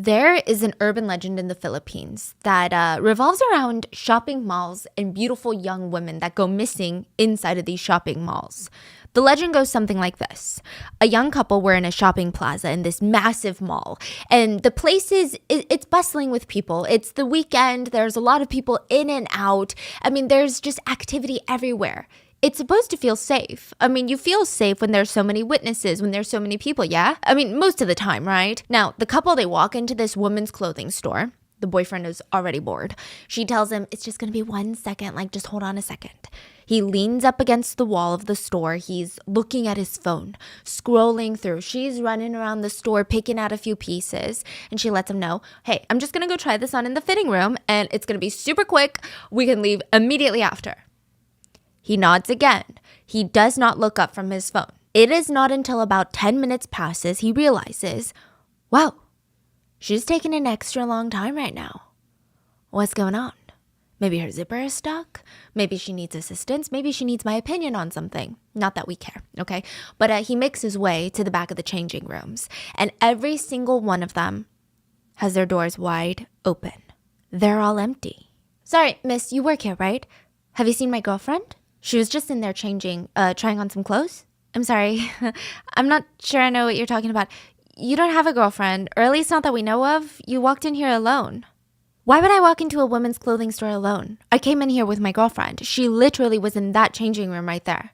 There is an urban legend in the Philippines that revolves around shopping malls and beautiful young women that go missing inside of these shopping malls. The legend goes something like this. A young couple were in a shopping plaza in this massive mall, and the place it's bustling with people. It's the weekend. There's a lot of people in and out. I mean, there's just activity everywhere. It's supposed to feel safe. I mean, you feel safe when there's so many witnesses, when there's so many people, yeah? I mean, most of the time, right? Now, the couple, they walk into this woman's clothing store. The boyfriend is already bored. She tells him, it's just gonna be 1 second, like just hold on a second. He leans up against the wall of the store. He's looking at his phone, scrolling through. She's running around the store, picking out a few pieces. And she lets him know, hey, I'm just gonna go try this on in the fitting room and it's gonna be super quick. We can leave immediately after. He nods again. He does not look up from his phone. It is not until about 10 minutes passes he realizes, wow, she's taking an extra long time right now. What's going on? Maybe her zipper is stuck. Maybe she needs assistance. Maybe she needs my opinion on something. Not that we care, okay? But he makes his way to the back of the changing rooms, and every single one of them has their doors wide open. They're all empty. Sorry, miss, you work here, right? Have you seen my girlfriend? She was just in there trying on some clothes. I'm sorry. I'm not sure I know what you're talking about. You don't have a girlfriend, or at least not that we know of. You walked in here alone. Why would I walk into a women's clothing store alone? I came in here with my girlfriend. She literally was in that changing room right there.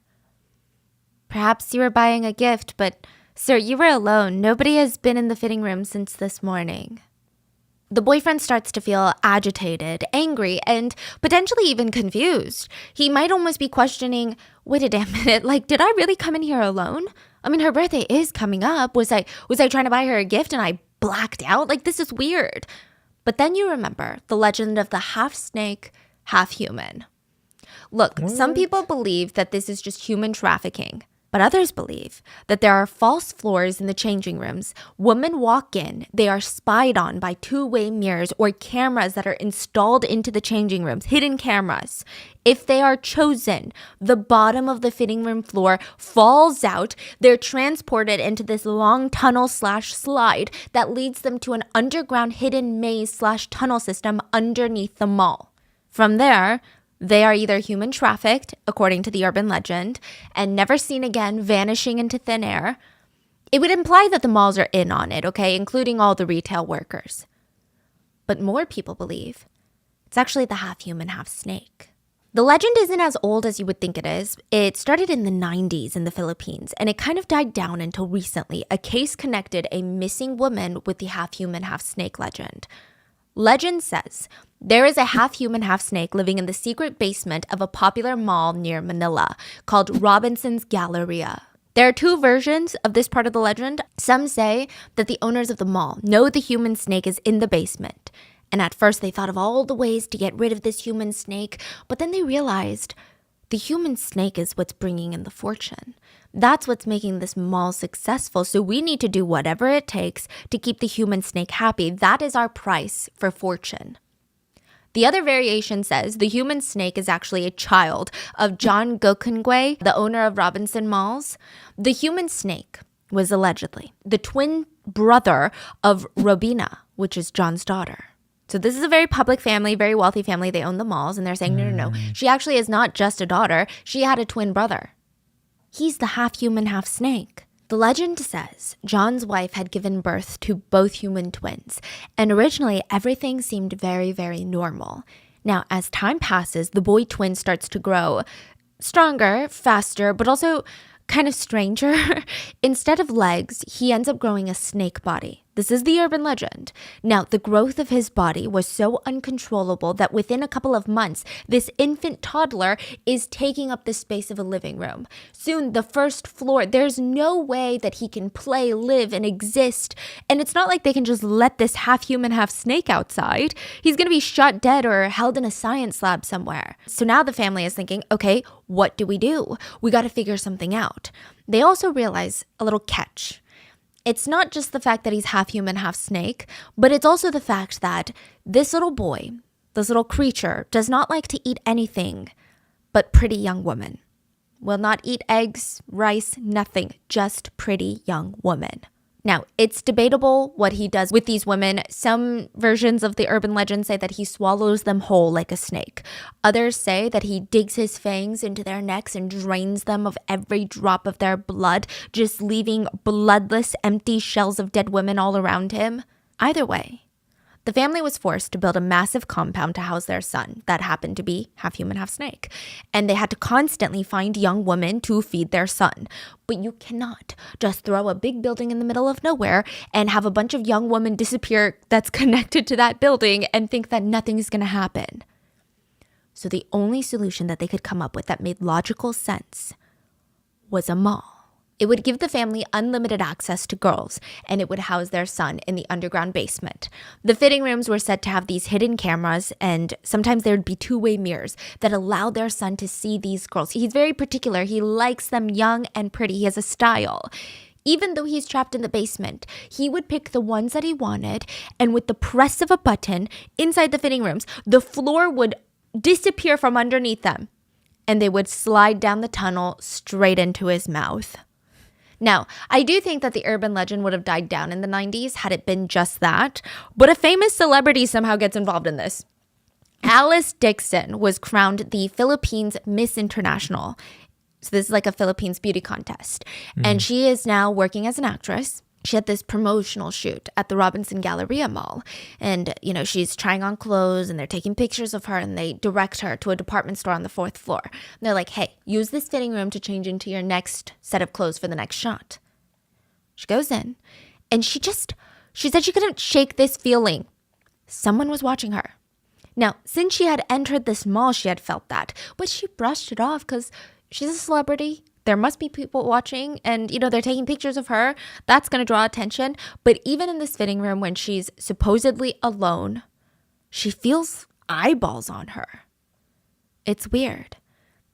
Perhaps you were buying a gift, but sir, you were alone. Nobody has been in the fitting room since this morning. The boyfriend starts to feel agitated, angry, and potentially even confused. He might almost be questioning, wait a damn minute, like, did I really come in here alone? I mean, her birthday is coming up. Was I trying to buy her a gift and I blacked out? Like, this is weird. But then you remember the legend of the half snake, half human. Look, some people believe that this is just human trafficking. But others believe that there are false floors in the changing rooms. Women walk in, they are spied on by two-way mirrors or cameras that are installed into the changing rooms, hidden cameras. If they are chosen, the bottom of the fitting room floor falls out. They're transported into this long tunnel/slide that leads them to an underground hidden maze/tunnel system underneath the mall. From there, they are either human trafficked, according to the urban legend, and never seen again, vanishing into thin air. It would imply that the malls are in on it, okay, including all the retail workers. But more people believe it's actually the half human, half snake. The legend isn't as old as you would think it is. It started in the 90s in the Philippines, and it kind of died down until recently. A case connected a missing woman with the half human, half snake legend. Legend says there is a half-human, half-snake living in the secret basement of a popular mall near Manila called Robinson's Galleria. There are two versions of this part of the legend. Some say that the owners of the mall know the human snake is in the basement. And at first they thought of all the ways to get rid of this human snake, but then they realized the human snake is what's bringing in the fortune. That's what's making this mall successful, so we need to do whatever it takes to keep the human snake happy. That is our price for fortune. The other variation says the human snake is actually a child of John Gokungwe, the owner of Robinson Malls. The human snake was allegedly the twin brother of Robina, which is John's daughter. So this is a very public family, very wealthy family. They own the malls, and they're saying, no. She actually is not just a daughter. She had a twin brother. He's the half-human, half-snake. The legend says John's wife had given birth to both human twins, and originally everything seemed very, very normal. Now, as time passes, the boy twin starts to grow stronger, faster, but also kind of stranger. Instead of legs, he ends up growing a snake body. This is the urban legend. Now, the growth of his body was so uncontrollable that within a couple of months, this infant toddler is taking up the space of a living room. Soon, the first floor, there's no way that he can play, live, and exist. And it's not like they can just let this half-human, half-snake outside. He's going to be shot dead or held in a science lab somewhere. So now the family is thinking, okay, what do? We got to figure something out. They also realize a little catch. It's not just the fact that he's half human, half snake, but it's also the fact that this little boy, this little creature, does not like to eat anything but pretty young women. Will not eat eggs, rice, nothing, just pretty young woman. Now, it's debatable what he does with these women. Some versions of the urban legend say that he swallows them whole like a snake. Others say that he digs his fangs into their necks and drains them of every drop of their blood, just leaving bloodless, empty shells of dead women all around him. Either way, the family was forced to build a massive compound to house their son that happened to be half human, half snake. And they had to constantly find young women to feed their son. But you cannot just throw a big building in the middle of nowhere and have a bunch of young women disappear that's connected to that building and think that nothing is going to happen. So the only solution that they could come up with that made logical sense was a mall. It would give the family unlimited access to girls, and it would house their son in the underground basement. The fitting rooms were said to have these hidden cameras, and sometimes there would be two-way mirrors that allowed their son to see these girls. He's very particular. He likes them young and pretty. He has a style. Even though he's trapped in the basement, he would pick the ones that he wanted, and with the press of a button inside the fitting rooms, the floor would disappear from underneath them, and they would slide down the tunnel straight into his mouth. Now, I do think that the urban legend would have died down in the 90s had it been just that, but a famous celebrity somehow gets involved in this. Alice Dixon was crowned the Philippines Miss International. So this is like a Philippines beauty contest. And she is now working as an actress. She had this promotional shoot at the Robinson Galleria Mall. And, she's trying on clothes and they're taking pictures of her and they direct her to a department store on the 4th floor. And they're like, hey, use this fitting room to change into your next set of clothes for the next shot. She goes in and she said she couldn't shake this feeling. Someone was watching her. Now, since she had entered this mall, she had felt that, but she brushed it off because she's a celebrity. There must be people watching and, they're taking pictures of her. That's going to draw attention. But even in this fitting room when she's supposedly alone, she feels eyeballs on her. It's weird.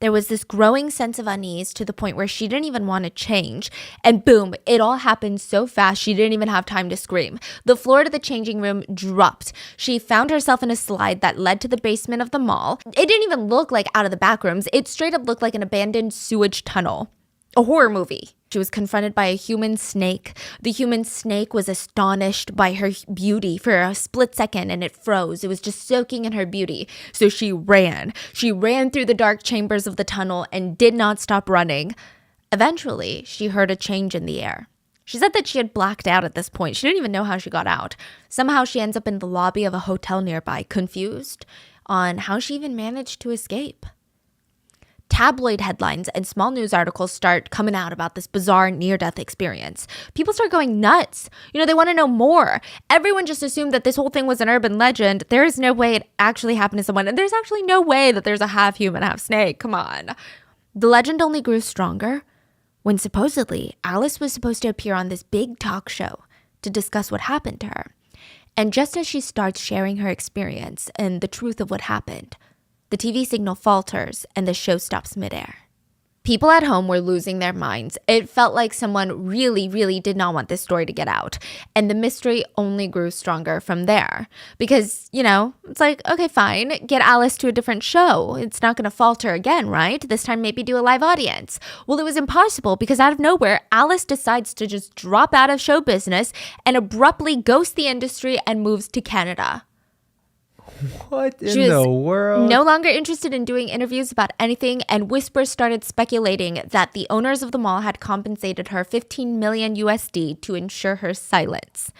There was this growing sense of unease to the point where she didn't even want to change. And boom, it all happened so fast she didn't even have time to scream. The floor to the changing room dropped. She found herself in a slide that led to the basement of the mall. It didn't even look like out of the back rooms. It straight up looked like an abandoned sewage tunnel. A horror movie. She was confronted by a human snake. The human snake was astonished by her beauty for a split second and it froze. It was just soaking in her beauty. So she ran. She ran through the dark chambers of the tunnel and did not stop running. Eventually, she heard a change in the air. She said that she had blacked out at this point. She didn't even know how she got out. Somehow she ends up in the lobby of a hotel nearby, confused on how she even managed to escape. Tabloid headlines and small news articles start coming out about this bizarre near-death experience. People start going nuts. They want to know more. Everyone just assumed that this whole thing was an urban legend. There is no way it actually happened to someone. And there's actually no way that there's a half human, half snake. Come on. The legend only grew stronger when supposedly Alice was supposed to appear on this big talk show to discuss what happened to her. And just as she starts sharing her experience and the truth of what happened, the TV signal falters and the show stops midair. People at home were losing their minds. It felt like someone really, really did not want this story to get out. And the mystery only grew stronger from there. Because, it's like, okay, fine, get Alice to a different show. It's not going to falter again, right? This time maybe do a live audience. Well, it was impossible because out of nowhere, Alice decides to just drop out of show business and abruptly ghost the industry and moves to Canada. What in the world? No longer interested in doing interviews about anything, and whispers started speculating that the owners of the mall had compensated her $15 million USD to ensure her silence.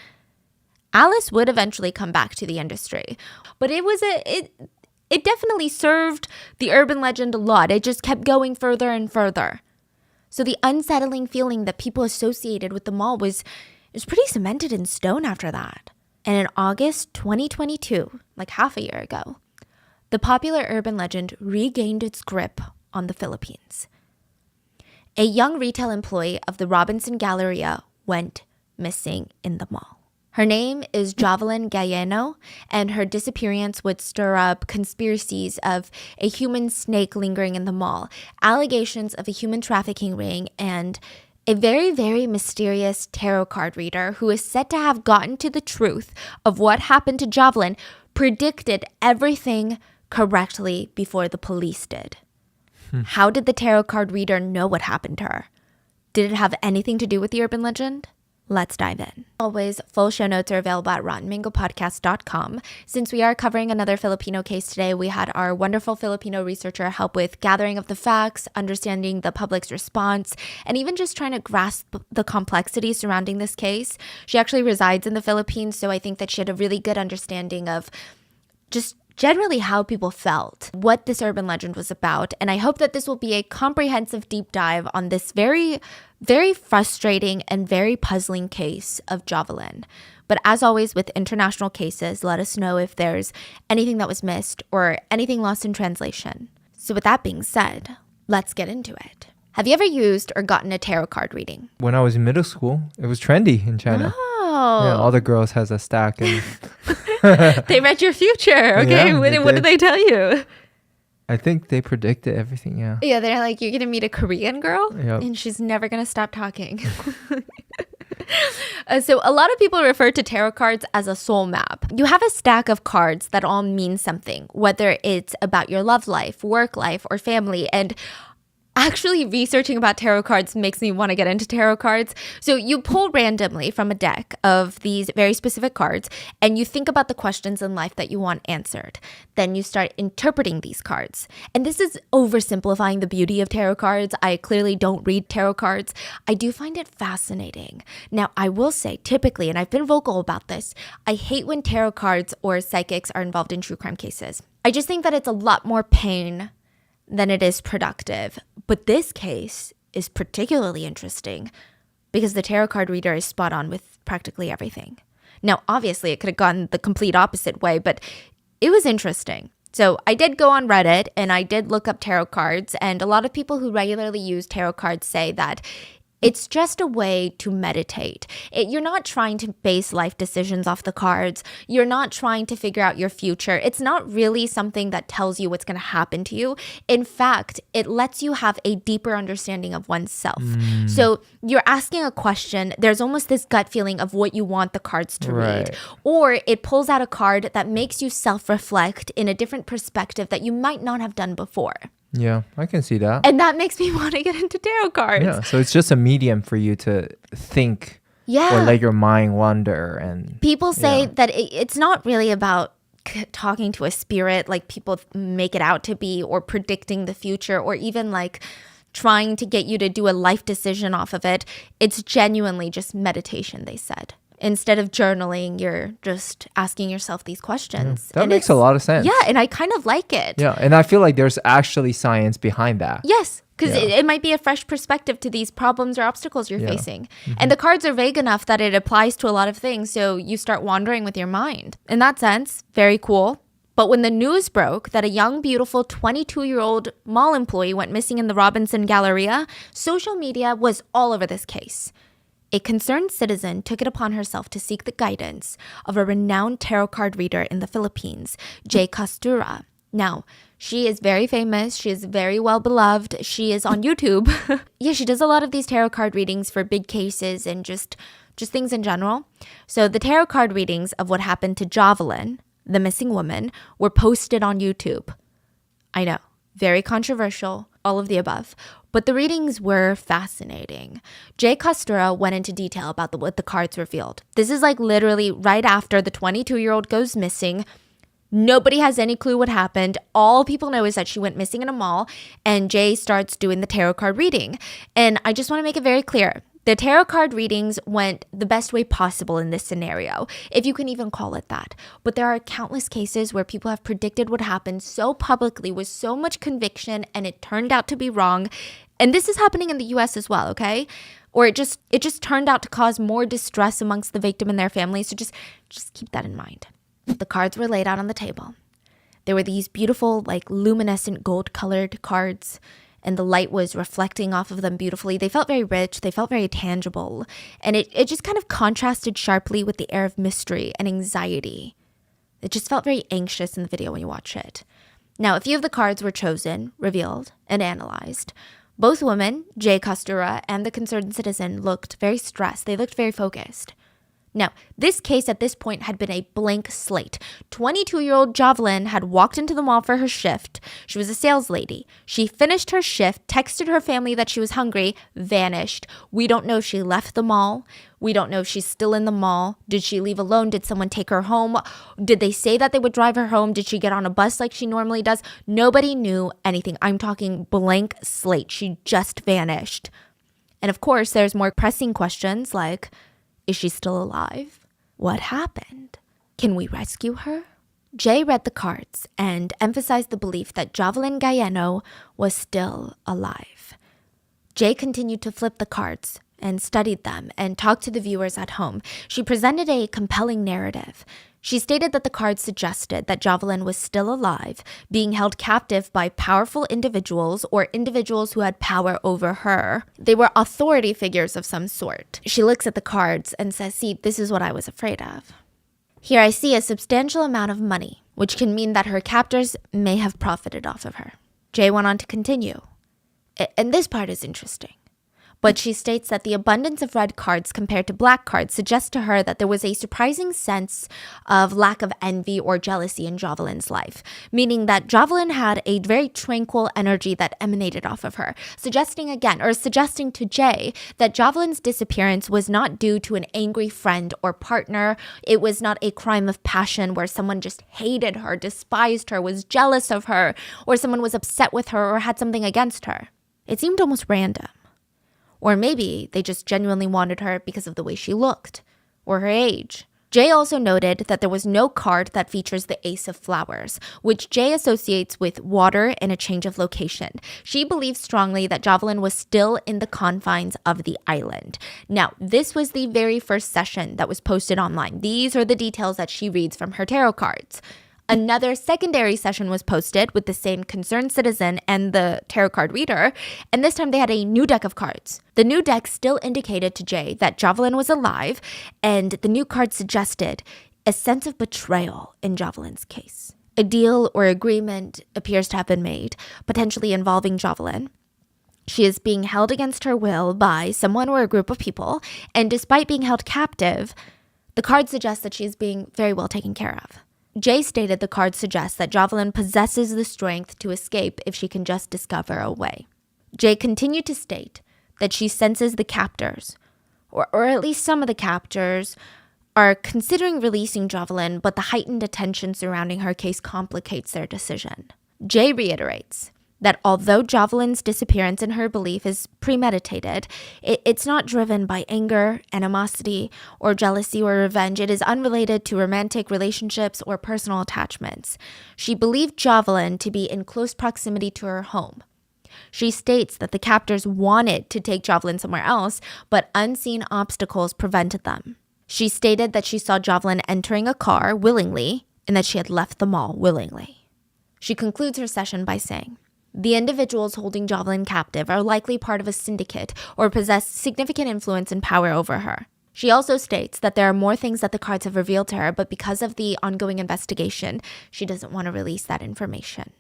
Alice would eventually come back to the industry, but it definitely served the urban legend a lot. It just kept going further and further. So the unsettling feeling that people associated with the mall was pretty cemented in stone after that. And in August 2022, like half a year ago, the popular urban legend regained its grip on the Philippines. A young retail employee of the Robinson Galleria went missing in the mall. Her name is Jovelyn Galleno, and her disappearance would stir up conspiracies of a human snake lingering in the mall, allegations of a human trafficking ring, and a very, very mysterious tarot card reader who is said to have gotten to the truth of what happened to Jovelyn predicted everything correctly before the police did. How did the tarot card reader know what happened to her? Did it have anything to do with the urban legend? Let's dive in. Always, full show notes are available at rottenmangopodcast.com. Since we are covering another Filipino case today, we had our wonderful Filipino researcher help with gathering of the facts, understanding the public's response, and even just trying to grasp the complexity surrounding this case. She actually resides in the Philippines, so I think that she had a really good understanding of just generally how people felt, what this urban legend was about, and I hope that this will be a comprehensive deep dive on this very, very frustrating and very puzzling case of Jovelyn. But as always with international cases, let us know if there's anything that was missed or anything lost in translation. So with that being said, let's get into it. Have you ever used or gotten a tarot card reading? When I was in middle school, it was trendy in China. Oh. Yeah, all the girls has a stack. And they read your future, okay? Yeah, what did they tell you? I think they predicted everything, yeah. Yeah, they're like, you're going to meet a Korean girl? Yep. And she's never going to stop talking. So a lot of people refer to tarot cards as a soul map. You have a stack of cards that all mean something, whether it's about your love life, work life, or family. And actually researching about tarot cards makes me want to get into tarot cards. So you pull randomly from a deck of these very specific cards and you think about the questions in life that you want answered. Then you start interpreting these cards. And this is oversimplifying the beauty of tarot cards. I clearly don't read tarot cards. I do find it fascinating. Now, I will say typically, and I've been vocal about this, I hate when tarot cards or psychics are involved in true crime cases. I just think that it's a lot more pain than it is productive. But this case is particularly interesting because the tarot card reader is spot on with practically everything. Now, obviously, it could have gone the complete opposite way, but it was interesting. So I did go on Reddit and I did look up tarot cards, and a lot of people who regularly use tarot cards say that it's just a way to meditate. You're not trying to base life decisions off the cards. You're not trying to figure out your future. It's not really something that tells you what's going to happen to you. In fact, it lets you have a deeper understanding of oneself. So you're asking a question. There's almost this gut feeling of what you want the cards to read. Or it pulls out a card that makes you self-reflect in a different perspective that you might not have done before. Yeah, I can see that. And that makes me want to get into tarot cards. Yeah, so it's just a medium for you to think or let your mind wander. And people say that it's not really about talking to a spirit like people make it out to be, or predicting the future, or even like trying to get you to do a life decision off of it. It's genuinely just meditation, they said. Instead of journaling, you're just asking yourself these questions. That makes a lot of sense. Yeah, and I kind of like it. Yeah, and I feel like there's actually science behind that. Yes, because it might be a fresh perspective to these problems or obstacles you're facing. And the cards are vague enough that it applies to a lot of things, so you start wandering with your mind. In that sense, very cool. But when the news broke that a young, beautiful 22-year-old mall employee went missing in the Robinson Galleria, social media was all over this case. A concerned citizen took it upon herself to seek the guidance of a renowned tarot card reader in the Philippines, Jay Costura. Now, she is very famous. She is very well beloved. She is on YouTube. Yeah, she does a lot of these tarot card readings for big cases and just things in general. So the tarot card readings of what happened to Jovelyn, the missing woman, were posted on YouTube. I know, very controversial, all of the above. But the readings were fascinating. Jay Costura went into detail about what the cards revealed. This is like literally right after the 22-year-old goes missing. Nobody has any clue what happened. All people know is that she went missing in a mall, and Jay starts doing the tarot card reading. And I just want to make it very clear. The tarot card readings went the best way possible in this scenario, if you can even call it that. But there are countless cases where people have predicted what happened so publicly with so much conviction, and it turned out to be wrong. And this is happening in the US as well, okay? Or it just turned out to cause more distress amongst the victim and their family. So just keep that in mind. The cards were laid out on the table. There were these beautiful, like luminescent gold-colored cards, and the light was reflecting off of them beautifully. They felt very rich. They felt very tangible. And it just kind of contrasted sharply with the air of mystery and anxiety. It just felt very anxious in the video when you watch it. Now, a few of the cards were chosen, revealed, and analyzed. Both women, Jay Costura and the concerned citizen, looked very stressed. They looked very focused. Now, this case at this point had been a blank slate. 22-year-old Jovelyn had walked into the mall for her shift. She was a sales lady. She finished her shift, texted her family that she was hungry, vanished. We don't know if she left the mall. We don't know if she's still in the mall. Did she leave alone? Did someone take her home? Did they say that they would drive her home? Did she get on a bus like she normally does? Nobody knew anything. I'm talking blank slate. She just vanished. And of course, there's more pressing questions like, is she still alive? What happened? Can we rescue her? Jay read the cards and emphasized the belief that Jovelyn Galleno was still alive. Jay continued to flip the cards and studied them and talked to the viewers at home. She presented a compelling narrative. She stated that the cards suggested that Jovelyn was still alive, being held captive by powerful individuals or individuals who had power over her. They were authority figures of some sort. She looks at the cards and says, see, this is what I was afraid of. Here I see a substantial amount of money, which can mean that her captors may have profited off of her. Jay went on to continue. And this part is interesting. But she states that the abundance of red cards compared to black cards suggests to her that there was a surprising sense of lack of envy or jealousy in Jovelyn's life, meaning that Jovelyn had a very tranquil energy that emanated off of her, suggesting to Jay that Jovelyn's disappearance was not due to an angry friend or partner. It was not a crime of passion where someone just hated her, despised her, was jealous of her, or someone was upset with her or had something against her. It seemed almost random. Or maybe they just genuinely wanted her because of the way she looked or her age. Jay also noted that there was no card that features the Ace of Flowers, which Jay associates with water and a change of location. She believes strongly that Jovelyn was still in the confines of the island. Now, this was the very first session that was posted online. These are the details that she reads from her tarot cards. Another secondary session was posted with the same concerned citizen and the tarot card reader, and this time they had a new deck of cards. The new deck still indicated to Jay that Jovelyn was alive, and the new card suggested a sense of betrayal in Jovelyn's case. A deal or agreement appears to have been made, potentially involving Jovelyn. She is being held against her will by someone or a group of people, and despite being held captive, the card suggests that she is being very well taken care of. Jay stated the card suggests that Jovelyn possesses the strength to escape if she can just discover a way. Jay continued to state that she senses the captors, or at least some of the captors, are considering releasing Jovelyn, but the heightened attention surrounding her case complicates their decision. Jay reiterates that although Jovelyn's disappearance in her belief is premeditated, it's not driven by anger, animosity, or jealousy or revenge. It is unrelated to romantic relationships or personal attachments. She believed Jovelyn to be in close proximity to her home. She states that the captors wanted to take Jovelyn somewhere else, but unseen obstacles prevented them. She stated that she saw Jovelyn entering a car willingly and that she had left the mall willingly. She concludes her session by saying, the individuals holding Jovelyn captive are likely part of a syndicate or possess significant influence and power over her. She also states that there are more things that the cards have revealed to her, but because of the ongoing investigation, she doesn't want to release that information.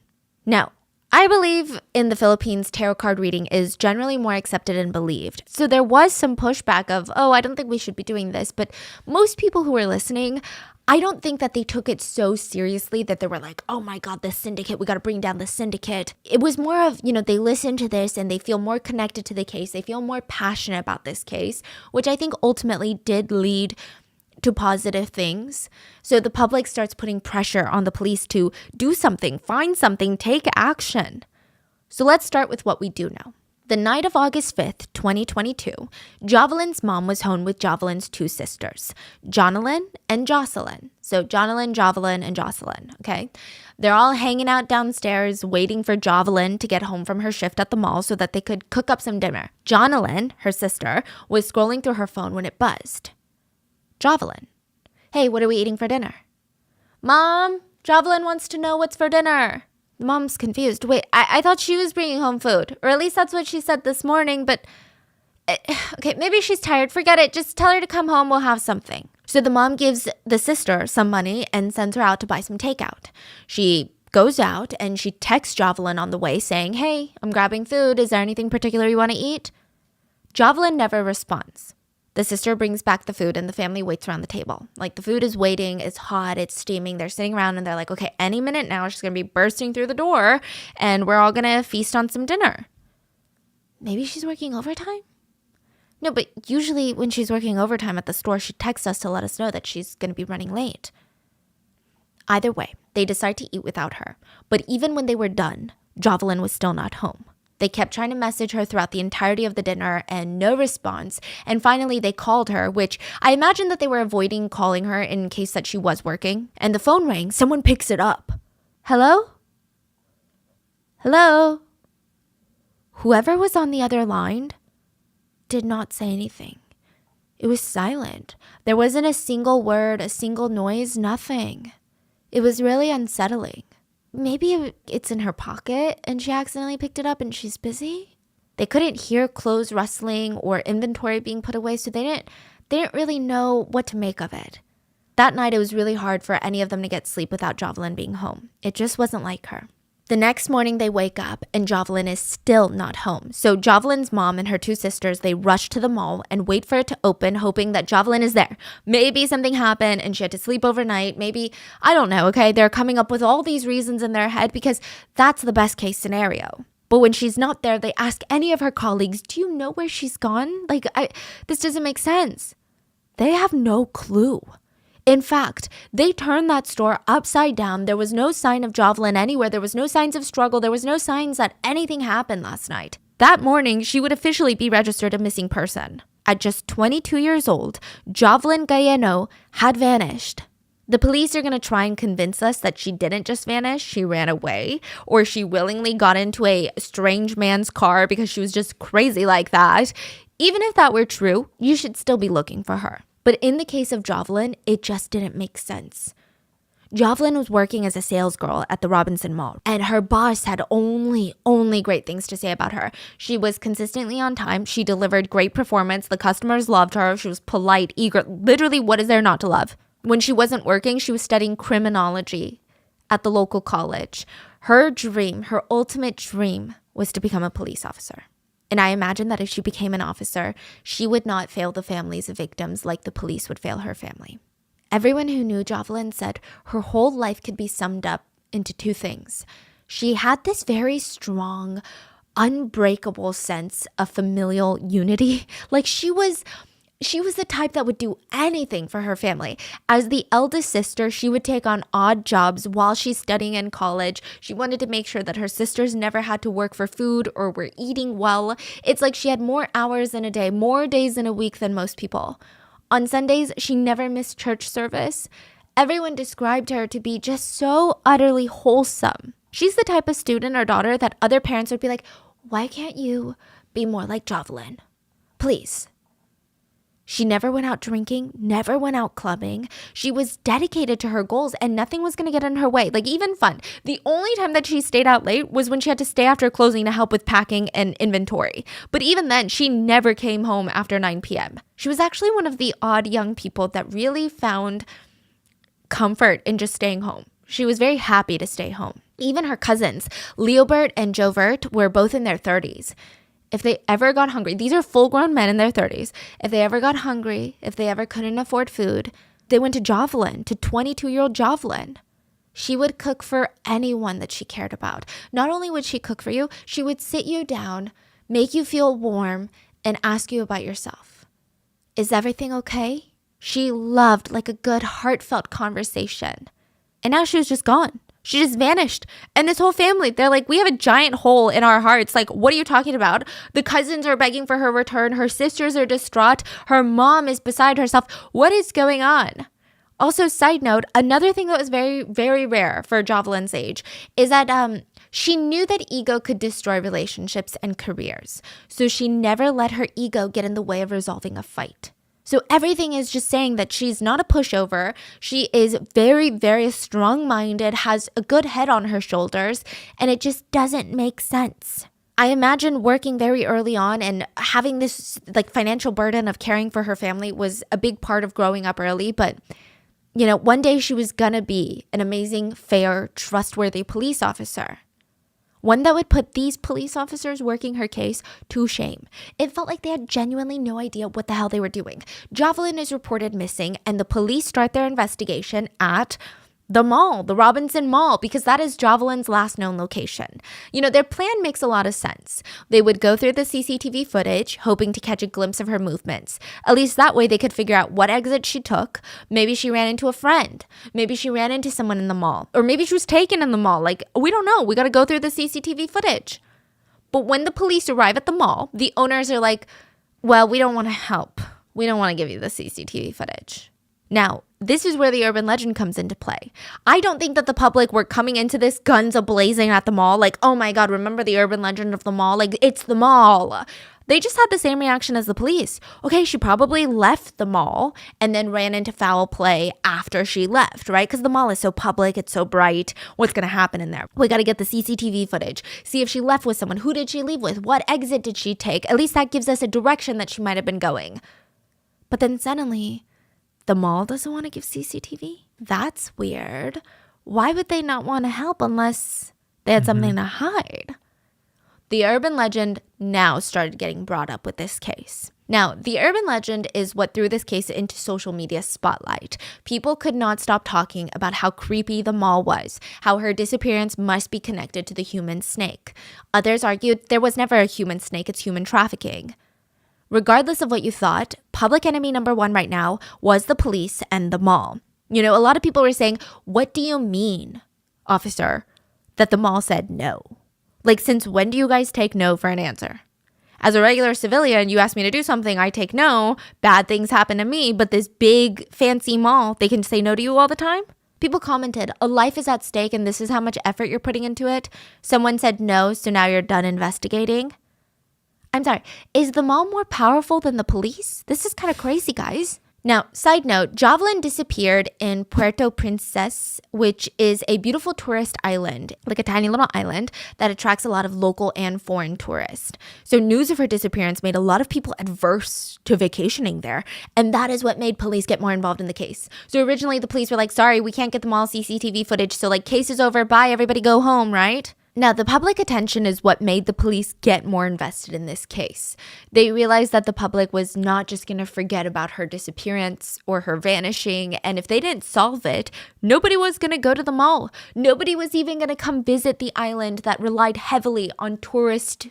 Now, I believe in the Philippines, tarot card reading is generally more accepted and believed. So there was some pushback of, I don't think we should be doing this. But most people who were listening, I don't think that they took it so seriously that they were like, oh my God, the syndicate, we got to bring down the syndicate. It was more of, they listen to this and they feel more connected to the case. They feel more passionate about this case, which I think ultimately did lead to positive things. So the public starts putting pressure on the police to do something, find something, take action. So let's start with what we do know. The night of August 5th, 2022, Jovelyn's mom was home with Jovelyn's two sisters, Jonalyn and Jocelyn. So Jonalyn, Jovelyn, and Jocelyn, okay? They're all hanging out downstairs waiting for Jovelyn to get home from her shift at the mall so that they could cook up some dinner. Jonalyn, her sister, was scrolling through her phone when it buzzed. Jovelyn, hey, what are we eating for dinner? Mom, Jovelyn wants to know what's for dinner. The mom's confused. Wait, I thought she was bringing home food. Or at least that's what she said this morning, but okay, maybe she's tired. Forget it. Just tell her to come home. We'll have something. So the mom gives the sister some money and sends her out to buy some takeout. She goes out and she texts Jovelyn on the way saying, hey, I'm grabbing food. Is there anything particular you want to eat? Jovelyn never responds. The sister brings back the food and the family waits around the table. Like the food is waiting, it's hot, it's steaming. They're sitting around and they're like, okay, any minute now she's going to be bursting through the door and we're all going to feast on some dinner. Maybe she's working overtime? No, but usually when she's working overtime at the store, she texts us to let us know that she's going to be running late. Either way, they decide to eat without her. But even when they were done, Jovelyn was still not home. They kept trying to message her throughout the entirety of the dinner and no response. And finally, they called her, which I imagine that they were avoiding calling her in case that she was working. And the phone rang. Someone picks it up. Hello? Hello? Whoever was on the other line did not say anything. It was silent. There wasn't a single word, a single noise, nothing. It was really unsettling. Maybe it's in her pocket and she accidentally picked it up and she's busy. They couldn't hear clothes rustling or inventory being put away, so they didn't really know what to make of it. That night, it was really hard for any of them to get sleep without Jovelyn being home. It just wasn't like her. The next morning, they wake up and Jovelyn is still not home. So Jovelyn's mom and her two sisters, they rush to the mall and wait for it to open, hoping that Jovelyn is there. Maybe something happened and she had to sleep overnight. Maybe, I don't know, okay? They're coming up with all these reasons in their head because that's the best case scenario. But when she's not there, they ask any of her colleagues, do you know where she's gone? This doesn't make sense. They have no clue. In fact, they turned that store upside down. There was no sign of Jovelyn anywhere. There was no signs of struggle. There was no signs that anything happened last night. That morning, she would officially be registered a missing person. At just 22 years old, Jovelyn Galleno had vanished. The police are going to try and convince us that she didn't just vanish, she ran away, or she willingly got into a strange man's car because she was just crazy like that. Even if that were true, you should still be looking for her. But in the case of Jovelyn, it just didn't make sense. Jovelyn was working as a sales girl at the Robinson Mall, and her boss had only great things to say about her. She was consistently on time. She delivered great performance. The customers loved her. She was polite, eager. Literally, what is there not to love? When she wasn't working, she was studying criminology at the local college. Her dream, her ultimate dream, was to become a police officer. And I imagine that if she became an officer, she would not fail the families of victims like the police would fail her family. Everyone who knew Jovelyn said her whole life could be summed up into two things. She had this very strong, unbreakable sense of familial unity. Like she was the type that would do anything for her family. As the eldest sister, she would take on odd jobs while she's studying in college. She wanted to make sure that her sisters never had to work for food or were eating well. It's like she had more hours in a day, more days in a week than most people. On Sundays, she never missed church service. Everyone described her to be just so utterly wholesome. She's the type of student or daughter that other parents would be like, why can't you be more like Jovelyn? Please. She never went out drinking, never went out clubbing. She was dedicated to her goals and nothing was going to get in her way, like even fun. The only time that she stayed out late was when she had to stay after closing to help with packing and inventory. But even then, she never came home after 9 p.m. She was actually one of the odd young people that really found comfort in just staying home. She was very happy to stay home. Even her cousins, Leobert and Jovert, were both in their 30s. If they ever got hungry, these are full-grown men in their 30s. If they ever got hungry, if they ever couldn't afford food, they went to Jovelyn, to 22-year-old Jovelyn. She would cook for anyone that she cared about. Not only would she cook for you, she would sit you down, make you feel warm, and ask you about yourself. Is everything okay? She loved like a good, heartfelt conversation. And now she was just gone. She just vanished. And this whole family, they're like, we have a giant hole in our hearts. Like, what are you talking about? The cousins are begging for her return. Her sisters are distraught. Her mom is beside herself. What is going on? Also, side note, another thing that was very, very rare for Jovelyn's age is that she knew that ego could destroy relationships and careers. So she never let her ego get in the way of resolving a fight. So everything is just saying that she's not a pushover. She is very, very strong-minded, has a good head on her shoulders, and it just doesn't make sense. I imagine working very early on and having this like financial burden of caring for her family was a big part of growing up early. But, you know, one day she was gonna be an amazing, fair, trustworthy police officer. one that would put these police officers working her case to shame. It felt like they had genuinely no idea what the hell they were doing. Jovelyn is reported missing, and the police start their investigation at the mall, the Robinson Mall, because that is Jovelyn's last known location. Their plan makes a lot of sense. They would go through the CCTV footage, hoping to catch a glimpse of her movements. At least that way they could figure out what exit she took. Maybe she ran into a friend. Maybe she ran into someone in the mall. Or maybe she was taken in the mall. We don't know. We got to go through the CCTV footage. But when the police arrive at the mall, the owners are like, well, we don't want to help. We don't want to give you the CCTV footage. Now, this is where the urban legend comes into play. I don't think that the public were coming into this guns a-blazing at the mall like, oh my God, remember the urban legend of the mall? It's the mall. They just had the same reaction as the police. Okay, she probably left the mall and then ran into foul play after she left, right? Because the mall is so public, it's so bright. What's going to happen in there? We got to get the CCTV footage. See if she left with someone. Who did she leave with? What exit did she take? At least that gives us a direction that she might have been going. But then suddenly, the mall doesn't want to give CCTV? That's weird. Why would they not want to help unless they had something to hide? The urban legend now started getting brought up with this case. Now, the urban legend is what threw this case into social media spotlight. People could not stop talking about how creepy the mall was, how her disappearance must be connected to the human snake. Others argued there was never a human snake, it's human trafficking. Regardless of what you thought, public enemy number one right now was the police and the mall. A lot of people were saying, what do you mean, officer, that the mall said no? Since when do you guys take no for an answer? As a regular civilian, you ask me to do something, I take no, bad things happen to me, but this big fancy mall, they can say no to you all the time? People commented, a life is at stake and this is how much effort you're putting into it. Someone said no, so now you're done investigating. I'm sorry, is the mall more powerful than the police? This is kind of crazy, guys. Now, side note, Jovelyn disappeared in Puerto Princesa, which is a beautiful tourist island, like a tiny little island that attracts a lot of local and foreign tourists. So news of her disappearance made a lot of people adverse to vacationing there, and that is what made police get more involved in the case. So originally the police were like, sorry, we can't get the mall CCTV footage, so case is over, bye, everybody go home, right? Now, the public attention is what made the police get more invested in this case. They realized that the public was not just going to forget about her disappearance or her vanishing, and if they didn't solve it, nobody was going to go to the mall. Nobody was even going to come visit the island that relied heavily on tourist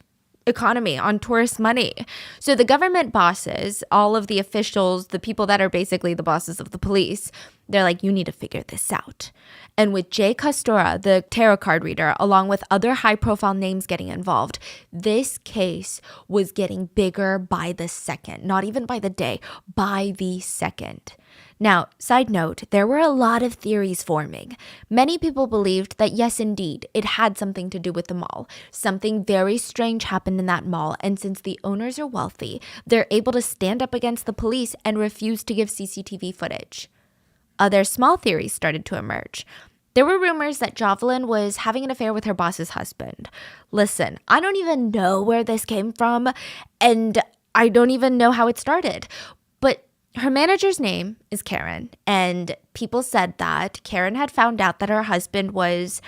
economy, on tourist money. So the government bosses, all of the officials, the people that are basically the bosses of the police, they're like, you need to figure this out. And with Jay Costora, the tarot card reader, along with other high-profile names getting involved, this case was getting bigger by the second, not even by the day, by the second. Now, side note, there were a lot of theories forming. Many people believed that yes, indeed, it had something to do with the mall. Something very strange happened in that mall, and since the owners are wealthy, they're able to stand up against the police and refuse to give CCTV footage. Other small theories started to emerge. There were rumors that Jovelyn was having an affair with her boss's husband. Listen, I don't even know where this came from, and I don't even know how it started. But her manager's name is Karen, and people said that Karen had found out that her husband was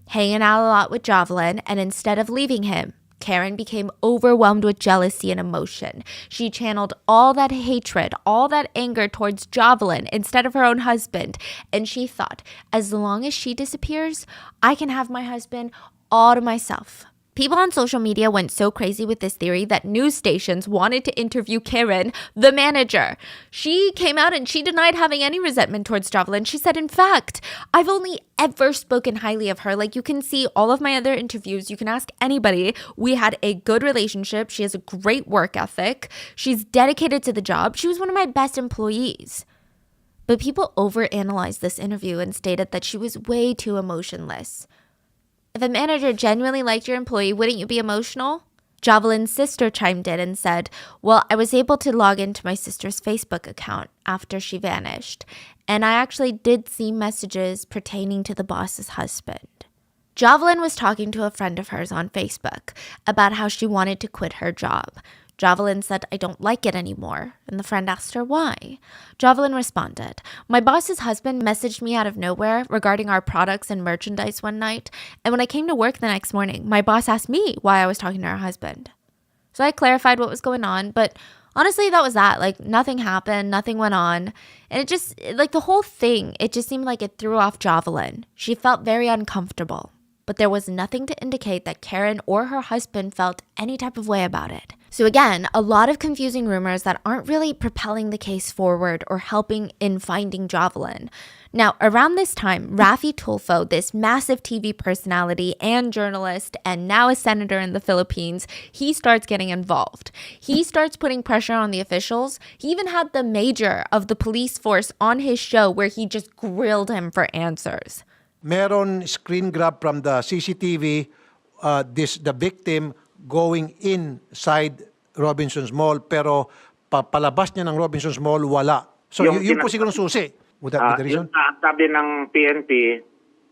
hanging out a lot with Jovelyn, and instead of leaving him, Karen became overwhelmed with jealousy and emotion. She channeled all that hatred, all that anger towards Jovelyn instead of her own husband. And she thought, as long as she disappears, I can have my husband all to myself. People on social media went so crazy with this theory that news stations wanted to interview Karen, the manager. She came out and she denied having any resentment towards Jovelyn. She said, in fact, I've only ever spoken highly of her. You can see all of my other interviews. You can ask anybody. We had a good relationship. She has a great work ethic. She's dedicated to the job. She was one of my best employees. But people overanalyzed this interview and stated that she was way too emotionless. If a manager genuinely liked your employee, wouldn't you be emotional? Jovelyn's sister chimed in and said, well, I was able to log into my sister's Facebook account after she vanished, and I actually did see messages pertaining to the boss's husband. Jovelyn was talking to a friend of hers on Facebook about how she wanted to quit her job. Jovelyn said, I don't like it anymore. And the friend asked her why. Jovelyn responded, my boss's husband messaged me out of nowhere regarding our products and merchandise one night. And when I came to work the next morning, my boss asked me why I was talking to her husband. So I clarified what was going on, but honestly, that was that. Like, nothing happened, nothing went on. And it just, like, the whole thing, it just seemed like it threw off Jovelyn. She felt very uncomfortable. But there was nothing to indicate that Karen or her husband felt any type of way about it. So again, a lot of confusing rumors that aren't really propelling the case forward or helping in finding Jovelyn. Now, around this time, Raffy Tulfo, this massive TV personality and journalist and now a senator in the Philippines, he starts getting involved. He starts putting pressure on the officials. He even had the major of the police force on his show where he just grilled him for answers. Meron screen grab from the CCTV, the victim going inside Robinson's Mall, pero palabas niya ng Robinson's Mall, wala. So yun po siguro susi. Would that be the reason? Sabi ng PNP,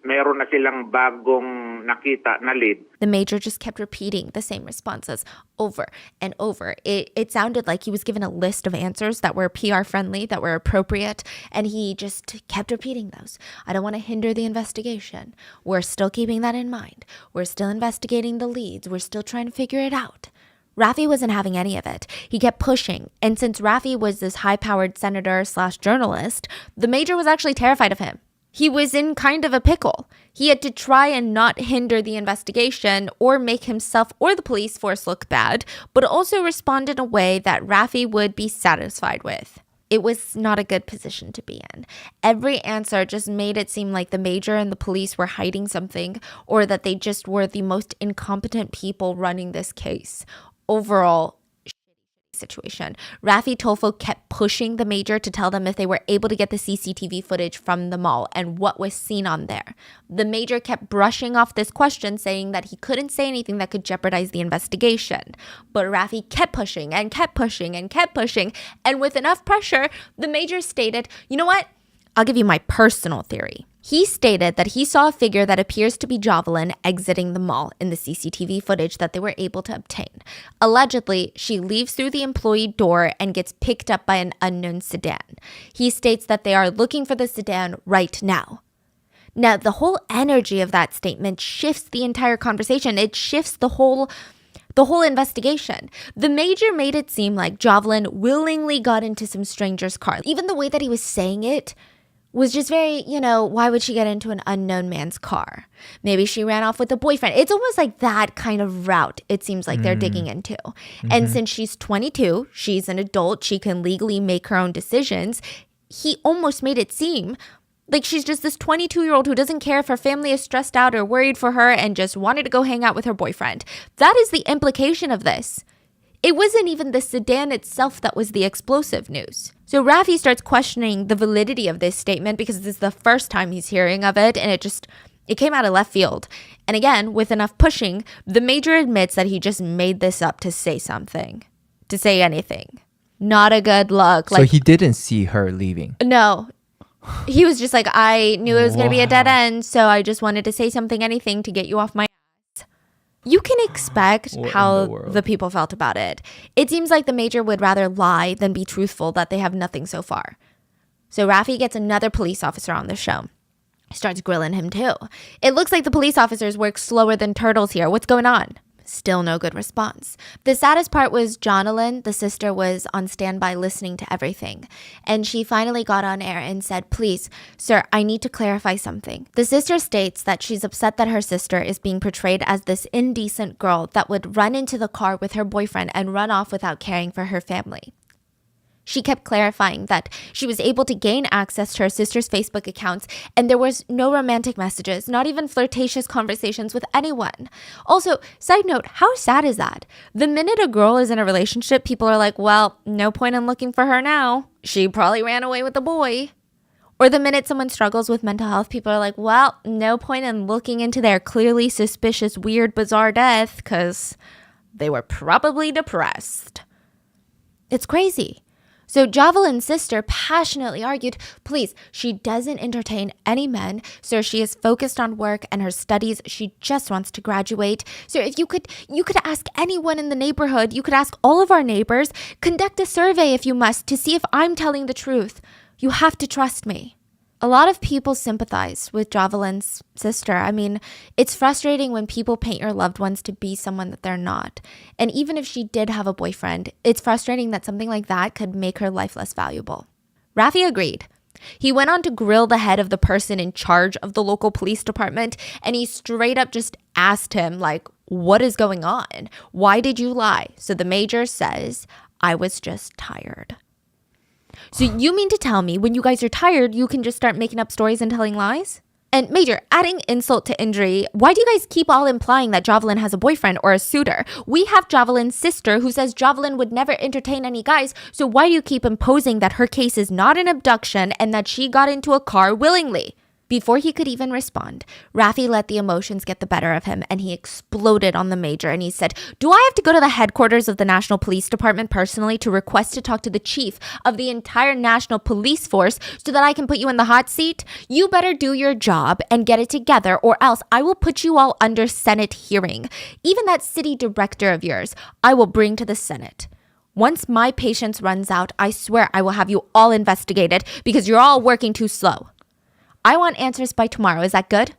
meron na silang bagong nakita na lead. The major just kept repeating the same responses over and over. It sounded like he was given a list of answers that were PR friendly, that were appropriate, and he just kept repeating those. I don't want to hinder the investigation. We're still keeping that in mind. We're still investigating the leads. We're still trying to figure it out. Raffy wasn't having any of it. He kept pushing, and since Raffy was this high-powered senator/journalist, the major was actually terrified of him. He was in kind of a pickle. He had to try and not hinder the investigation or make himself or the police force look bad, but also respond in a way that Raffy would be satisfied with. It was not a good position to be in. Every answer just made it seem like the major and the police were hiding something, or that they just were the most incompetent people running this case. Overall, situation. Raffy Tulfo kept pushing the major to tell them if they were able to get the CCTV footage from the mall and what was seen on there. The major kept brushing off this question, saying that he couldn't say anything that could jeopardize the investigation. But Raffy kept pushing and kept pushing and kept pushing, and with enough pressure, the major stated, you know what? I'll give you my personal theory. He stated that he saw a figure that appears to be Jovelyn exiting the mall in the CCTV footage that they were able to obtain. Allegedly, she leaves through the employee door and gets picked up by an unknown sedan. He states that they are looking for the sedan right now. Now, the whole energy of that statement shifts the entire conversation. It shifts the whole investigation. The major made it seem like Jovelyn willingly got into some stranger's car. Even the way that he was saying it was just very, why would she get into an unknown man's car? Maybe she ran off with a boyfriend. It's almost like that kind of route it seems like they're digging into. Mm-hmm. And since she's 22, she's an adult, she can legally make her own decisions, he almost made it seem like she's just this 22-year-old who doesn't care if her family is stressed out or worried for her and just wanted to go hang out with her boyfriend. That is the implication of this. It wasn't even the sedan itself that was the explosive news. So Raffy starts questioning the validity of this statement because this is the first time he's hearing of it, and it came out of left field. And again, with enough pushing, the major admits that he just made this up to say something, to say anything. Not a good look. So he didn't see her leaving? No. He was just like, I knew it was going to be a dead end, so I just wanted to say something, anything to get you off my ass. You can expect how the people felt about it. It seems like the major would rather lie than be truthful that they have nothing so far. So Raffy gets another police officer on the show. He starts grilling him too. It looks like the police officers work slower than turtles here. What's going on? Still no good response. The saddest part was Jovelyn, the sister, was on standby listening to everything. And she finally got on air and said, please, sir, I need to clarify something. The sister states that she's upset that her sister is being portrayed as this indecent girl that would run into the car with her boyfriend and run off without caring for her family. She kept clarifying that she was able to gain access to her sister's Facebook accounts and there was no romantic messages, not even flirtatious conversations with anyone. Also, side note, how sad is that? The minute a girl is in a relationship, people are like, well, no point in looking for her now. She probably ran away with a boy. Or the minute someone struggles with mental health, people are like, well, no point in looking into their clearly suspicious, weird, bizarre death because they were probably depressed. It's crazy. So Jovelyn's sister passionately argued, please, she doesn't entertain any men. Sir, she is focused on work and her studies. She just wants to graduate. So if you could ask anyone in the neighborhood, you could ask all of our neighbors, conduct a survey if you must to see if I'm telling the truth. You have to trust me. A lot of people sympathize with Jovelyn's sister. I mean, it's frustrating when people paint your loved ones to be someone that they're not. And even if she did have a boyfriend, it's frustrating that something like that could make her life less valuable. Rafi agreed. He went on to grill the head of the person in charge of the local police department, and he straight up just asked him, like, what is going on? Why did you lie? So the major says, I was just tired. So you mean to tell me when you guys are tired, you can just start making up stories and telling lies? And Major, adding insult to injury, why do you guys keep all implying that Jovelyn has a boyfriend or a suitor? We have Jovelyn's sister who says Jovelyn would never entertain any guys, so why do you keep imposing that her case is not an abduction and that she got into a car willingly? Before he could even respond, Rafi let the emotions get the better of him and he exploded on the major and he said, do I have to go to the headquarters of the National Police Department personally to request to talk to the chief of the entire National Police Force so that I can put you in the hot seat? You better do your job and get it together or else I will put you all under Senate hearing. Even that city director of yours, I will bring to the Senate. Once my patience runs out, I swear I will have you all investigated because you're all working too slow. I want answers by tomorrow. Is that good? It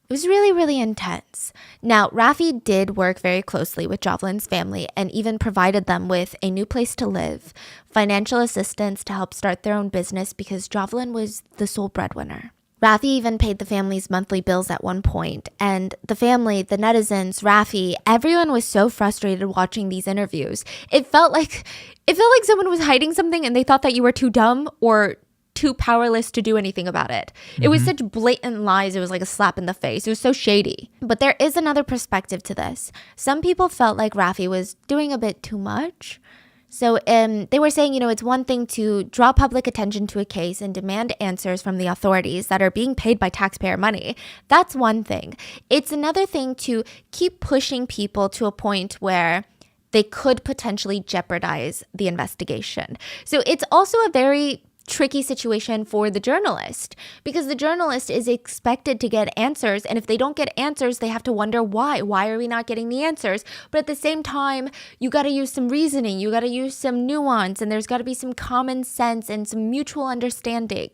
was really, really intense. Now, Rafi did work very closely with Jovelyn's family and even provided them with a new place to live, financial assistance to help start their own business because Jovelyn was the sole breadwinner. Rafi even paid the family's monthly bills at one point, and the family, the netizens, Rafi, everyone was so frustrated watching these interviews. It felt like someone was hiding something and they thought that you were too dumb or too powerless to do anything about it. It was such blatant lies. It was like a slap in the face. It was so shady. But there is another perspective to this. Some people felt like Rafi was doing a bit too much. So they were saying, it's one thing to draw public attention to a case and demand answers from the authorities that are being paid by taxpayer money. That's one thing. It's another thing to keep pushing people to a point where they could potentially jeopardize the investigation. So it's also a very tricky situation for the journalist because the journalist is expected to get answers, and if they don't get answers they have to wonder why are we not getting the answers. But at the same time, you got to use some reasoning, you got to use some nuance, and there's got to be some common sense and some mutual understanding.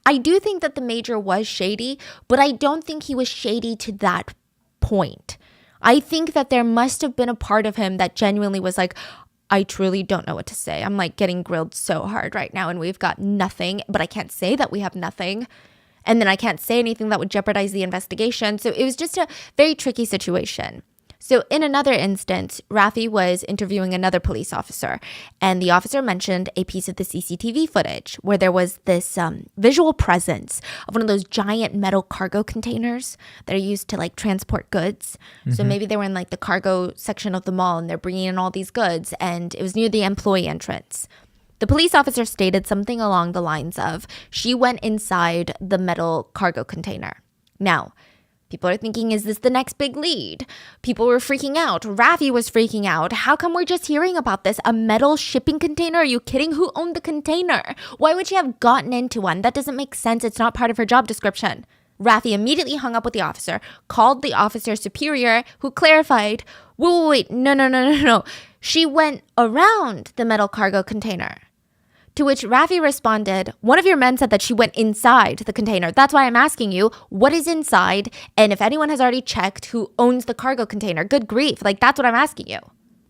I do think that the major was shady, but I don't think he was shady to that point. I think that there must have been a part of him that genuinely was like, I truly don't know what to say. I'm like getting grilled so hard right now and we've got nothing, but I can't say that we have nothing. And then I can't say anything that would jeopardize the investigation. So it was just a very tricky situation. So in another instance, Rafi was interviewing another police officer, and the officer mentioned a piece of the CCTV footage where there was this visual presence of one of those giant metal cargo containers that are used to like transport goods. So maybe they were in like the cargo section of the mall and they're bringing in all these goods, and it was near the employee entrance. The police officer stated something along the lines of, she went inside the metal cargo container. Now, people are thinking, is this the next big lead? People were freaking out. Rafi was freaking out. How come we're just hearing about this? A metal shipping container? Are you kidding? Who owned the container? Why would she have gotten into one? That doesn't make sense. It's not part of her job description. Rafi immediately hung up with the officer, called the officer's superior, who clarified, wait, no. She went around the metal cargo container. To which Rafi responded, one of your men said that she went inside the container. That's why I'm asking you, what is inside? And if anyone has already checked who owns the cargo container, good grief. Like, that's what I'm asking you.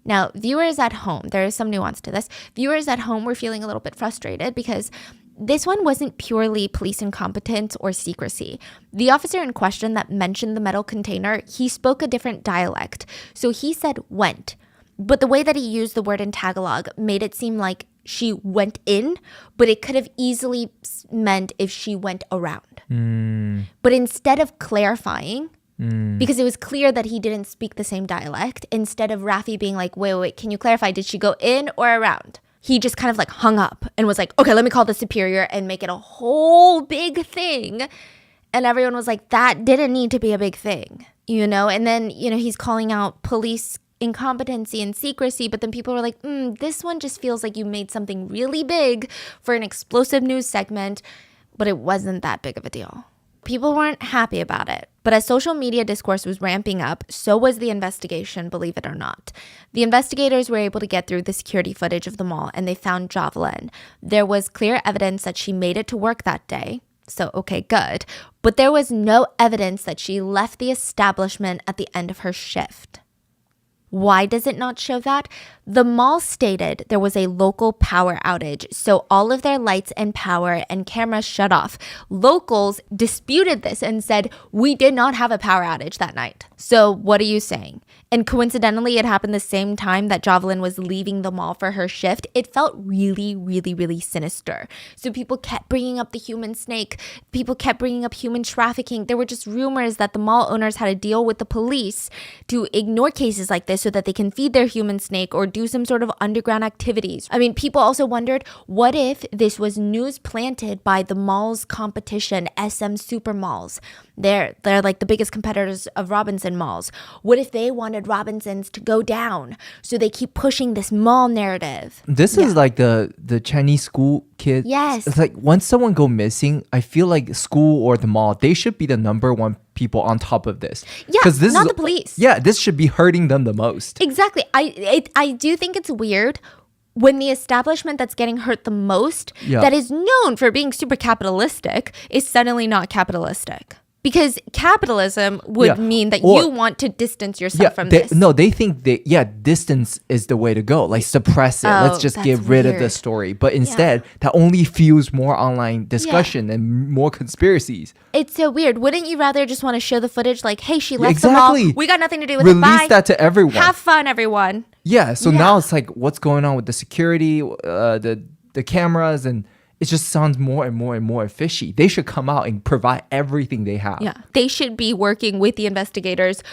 Now, viewers at home, there is some nuance to this. Viewers at home were feeling a little bit frustrated because this one wasn't purely police incompetence or secrecy. The officer in question that mentioned the metal container, he spoke a different dialect. So he said went. But the way that he used the word in Tagalog made it seem like she went in, but it could have easily meant if she went around. But instead of clarifying, because it was clear that he didn't speak the same dialect, instead of Rafi being like, wait, can you clarify? Did she go in or around? He just kind of like hung up and was like, okay, let me call the superior and make it a whole big thing. And everyone was like, that didn't need to be a big thing, And then, he's calling out police incompetency and secrecy, but then people were like, this one just feels like you made something really big for an explosive news segment, but it wasn't that big of a deal. People weren't happy about it. But as social media discourse was ramping up, so was the investigation, believe it or not. The investigators were able to get through the security footage of the mall, and they found Jovelyn. There was clear evidence that she made it to work that day. So, okay, good. But there was no evidence that she left the establishment at the end of her shift. Why does it not show that? The mall stated there was a local power outage, so all of their lights and power and cameras shut off. Locals disputed this and said, we did not have a power outage that night. So what are you saying? And coincidentally, it happened the same time that Jovelyn was leaving the mall for her shift. It felt really, really, really sinister. So people kept bringing up the human snake. People kept bringing up human trafficking. There were just rumors that the mall owners had to deal with the police to ignore cases like this so that they can feed their human snake or do some sort of underground activities. I mean, people also wondered, what if this was news planted by the mall's competition, SM Super Malls? They're like the biggest competitors of Robinson malls. What if they wanted Robinsons to go down? So they keep pushing this mall narrative. This is like the Chinese school kids. Yes. It's like once someone go missing, I feel like school or the mall, they should be the number one people on top of this. Yeah, this not the police. Yeah, this should be hurting them the most. Exactly. I do think it's weird when the establishment that's getting hurt the most, that is known for being super capitalistic, is suddenly not capitalistic. Because capitalism would mean that you want to distance yourself from this. No, they think distance is the way to go. Like suppress it. Let's just get rid of the story. But instead, that only fuels more online discussion and more conspiracies. It's so weird. Wouldn't you rather just want to show the footage like, hey, she left the mall. We got nothing to do with it. Bye. Release that to everyone. Have fun, everyone. Yeah. So now it's like, what's going on with the security, the cameras, and it just sounds more and more and more fishy. They should come out and provide everything they have. Yeah. They should be working with the investigators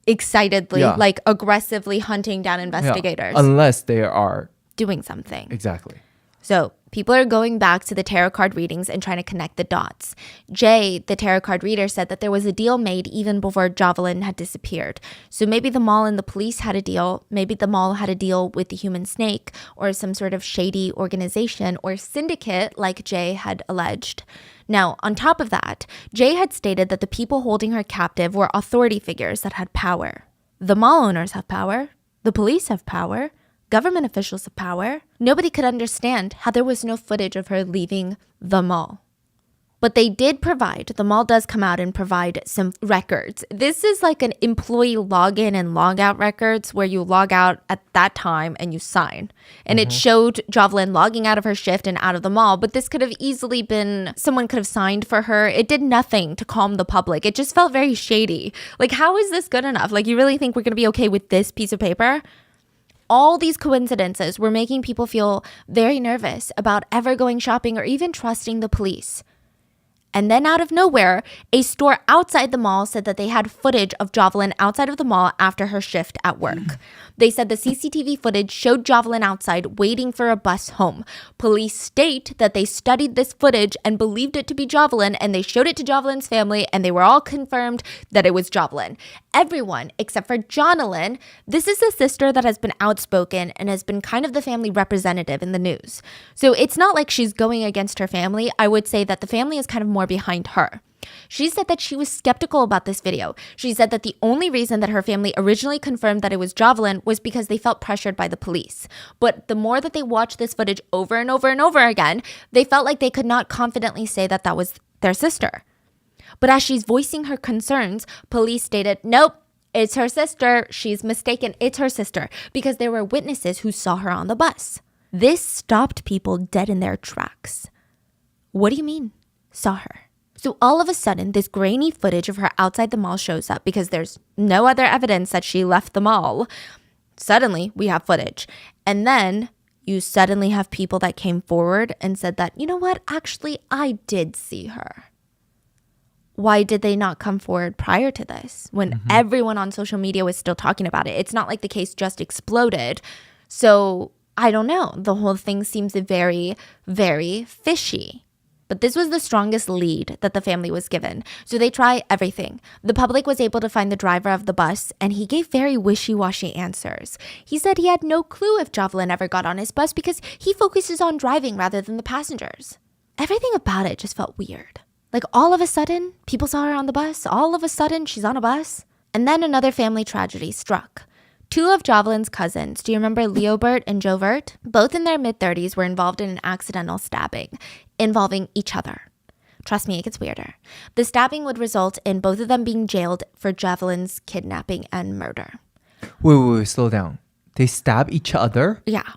excitedly, like aggressively hunting down investigators. Unless they are doing something. Exactly. So people are going back to the tarot card readings and trying to connect the dots. Jay, the tarot card reader, said that there was a deal made even before Jovelyn had disappeared. So maybe the mall and the police had a deal. Maybe the mall had a deal with the human snake or some sort of shady organization or syndicate like Jay had alleged. Now, on top of that, Jay had stated that the people holding her captive were authority figures that had power. The mall owners have power. The police have power. Government officials have power. Nobody could understand how there was no footage of her leaving the mall. But they did provide, the mall does come out and provide some records. This is like an employee login and log out records where you log out at that time and you sign. And it showed Jovelyn logging out of her shift and out of the mall. But this could have easily been, someone could have signed for her. It did nothing to calm the public. It just felt very shady. Like, how is this good enough? Like, you really think we're going to be okay with this piece of paper? All these coincidences were making people feel very nervous about ever going shopping or even trusting the police. And then out of nowhere, a store outside the mall said that they had footage of Jovelyn outside of the mall after her shift at work. They said the CCTV footage showed Jovelyn outside waiting for a bus home. Police state that they studied this footage and believed it to be Jovelyn, and they showed it to Jovelyn's family, and they were all confirmed that it was Jovelyn. Everyone, except for Jonalyn, this is the sister that has been outspoken and has been kind of the family representative in the news. So it's not like she's going against her family. I would say that the family is kind of more behind her. She said that she was skeptical about this video. She said that the only reason that her family originally confirmed that it was Jovelyn was because they felt pressured by the police. But the more that they watched this footage over and over and over again, they felt like they could not confidently say that that was their sister. But as she's voicing her concerns, police stated, nope, it's her sister. She's mistaken. It's her sister, because there were witnesses who saw her on the bus. This stopped people dead in their tracks. What do you mean, saw her? So all of a sudden, this grainy footage of her outside the mall shows up because there's no other evidence that she left the mall. Suddenly, we have footage. And then you suddenly have people that came forward and said that, you know what, actually, I did see her. Why did they not come forward prior to this when everyone on social media was still talking about it? It's not like the case just exploded. So I don't know. The whole thing seems very, very fishy. But this was the strongest lead that the family was given. So they try everything. The public was able to find the driver of the bus, and he gave very wishy-washy answers. He said he had no clue if Jovelyn ever got on his bus because he focuses on driving rather than the passengers. Everything about it just felt weird. Like all of a sudden, people saw her on the bus. All of a sudden, she's on a bus. And then another family tragedy struck. Two of Jovelyn's cousins, do you remember Leobert and Jovert? Both in their mid-30s were involved in an accidental stabbing involving each other. Trust me, it gets weirder. The stabbing would result in both of them being jailed for Jovelyn's kidnapping and murder. Wait, slow down. They stab each other? Yeah.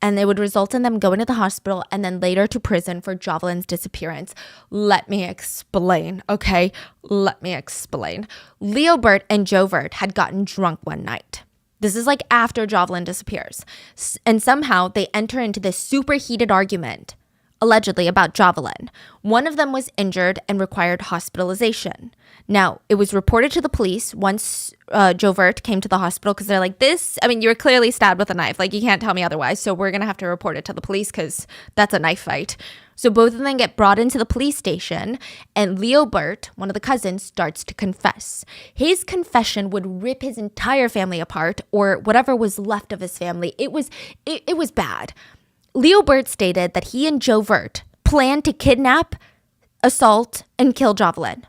And it would result in them going to the hospital and then later to prison for Jovelyn's disappearance. Let me explain, okay? Let me explain. Leobert and Jovert had gotten drunk one night. This is like after Jovelyn disappears. And somehow they enter into this super heated argument, allegedly about Jovelyn. One of them was injured and required hospitalization. Now, it was reported to the police once Jovert came to the hospital because they're like, you were clearly stabbed with a knife. Like, you can't tell me otherwise. So we're going to have to report it to the police because that's a knife fight. So both of them get brought into the police station, and Leobert, one of the cousins, starts to confess. His confession would rip his entire family apart, or whatever was left of his family. It was bad. Leobert stated that he and Jovert planned to kidnap, assault, and kill Jovelyn.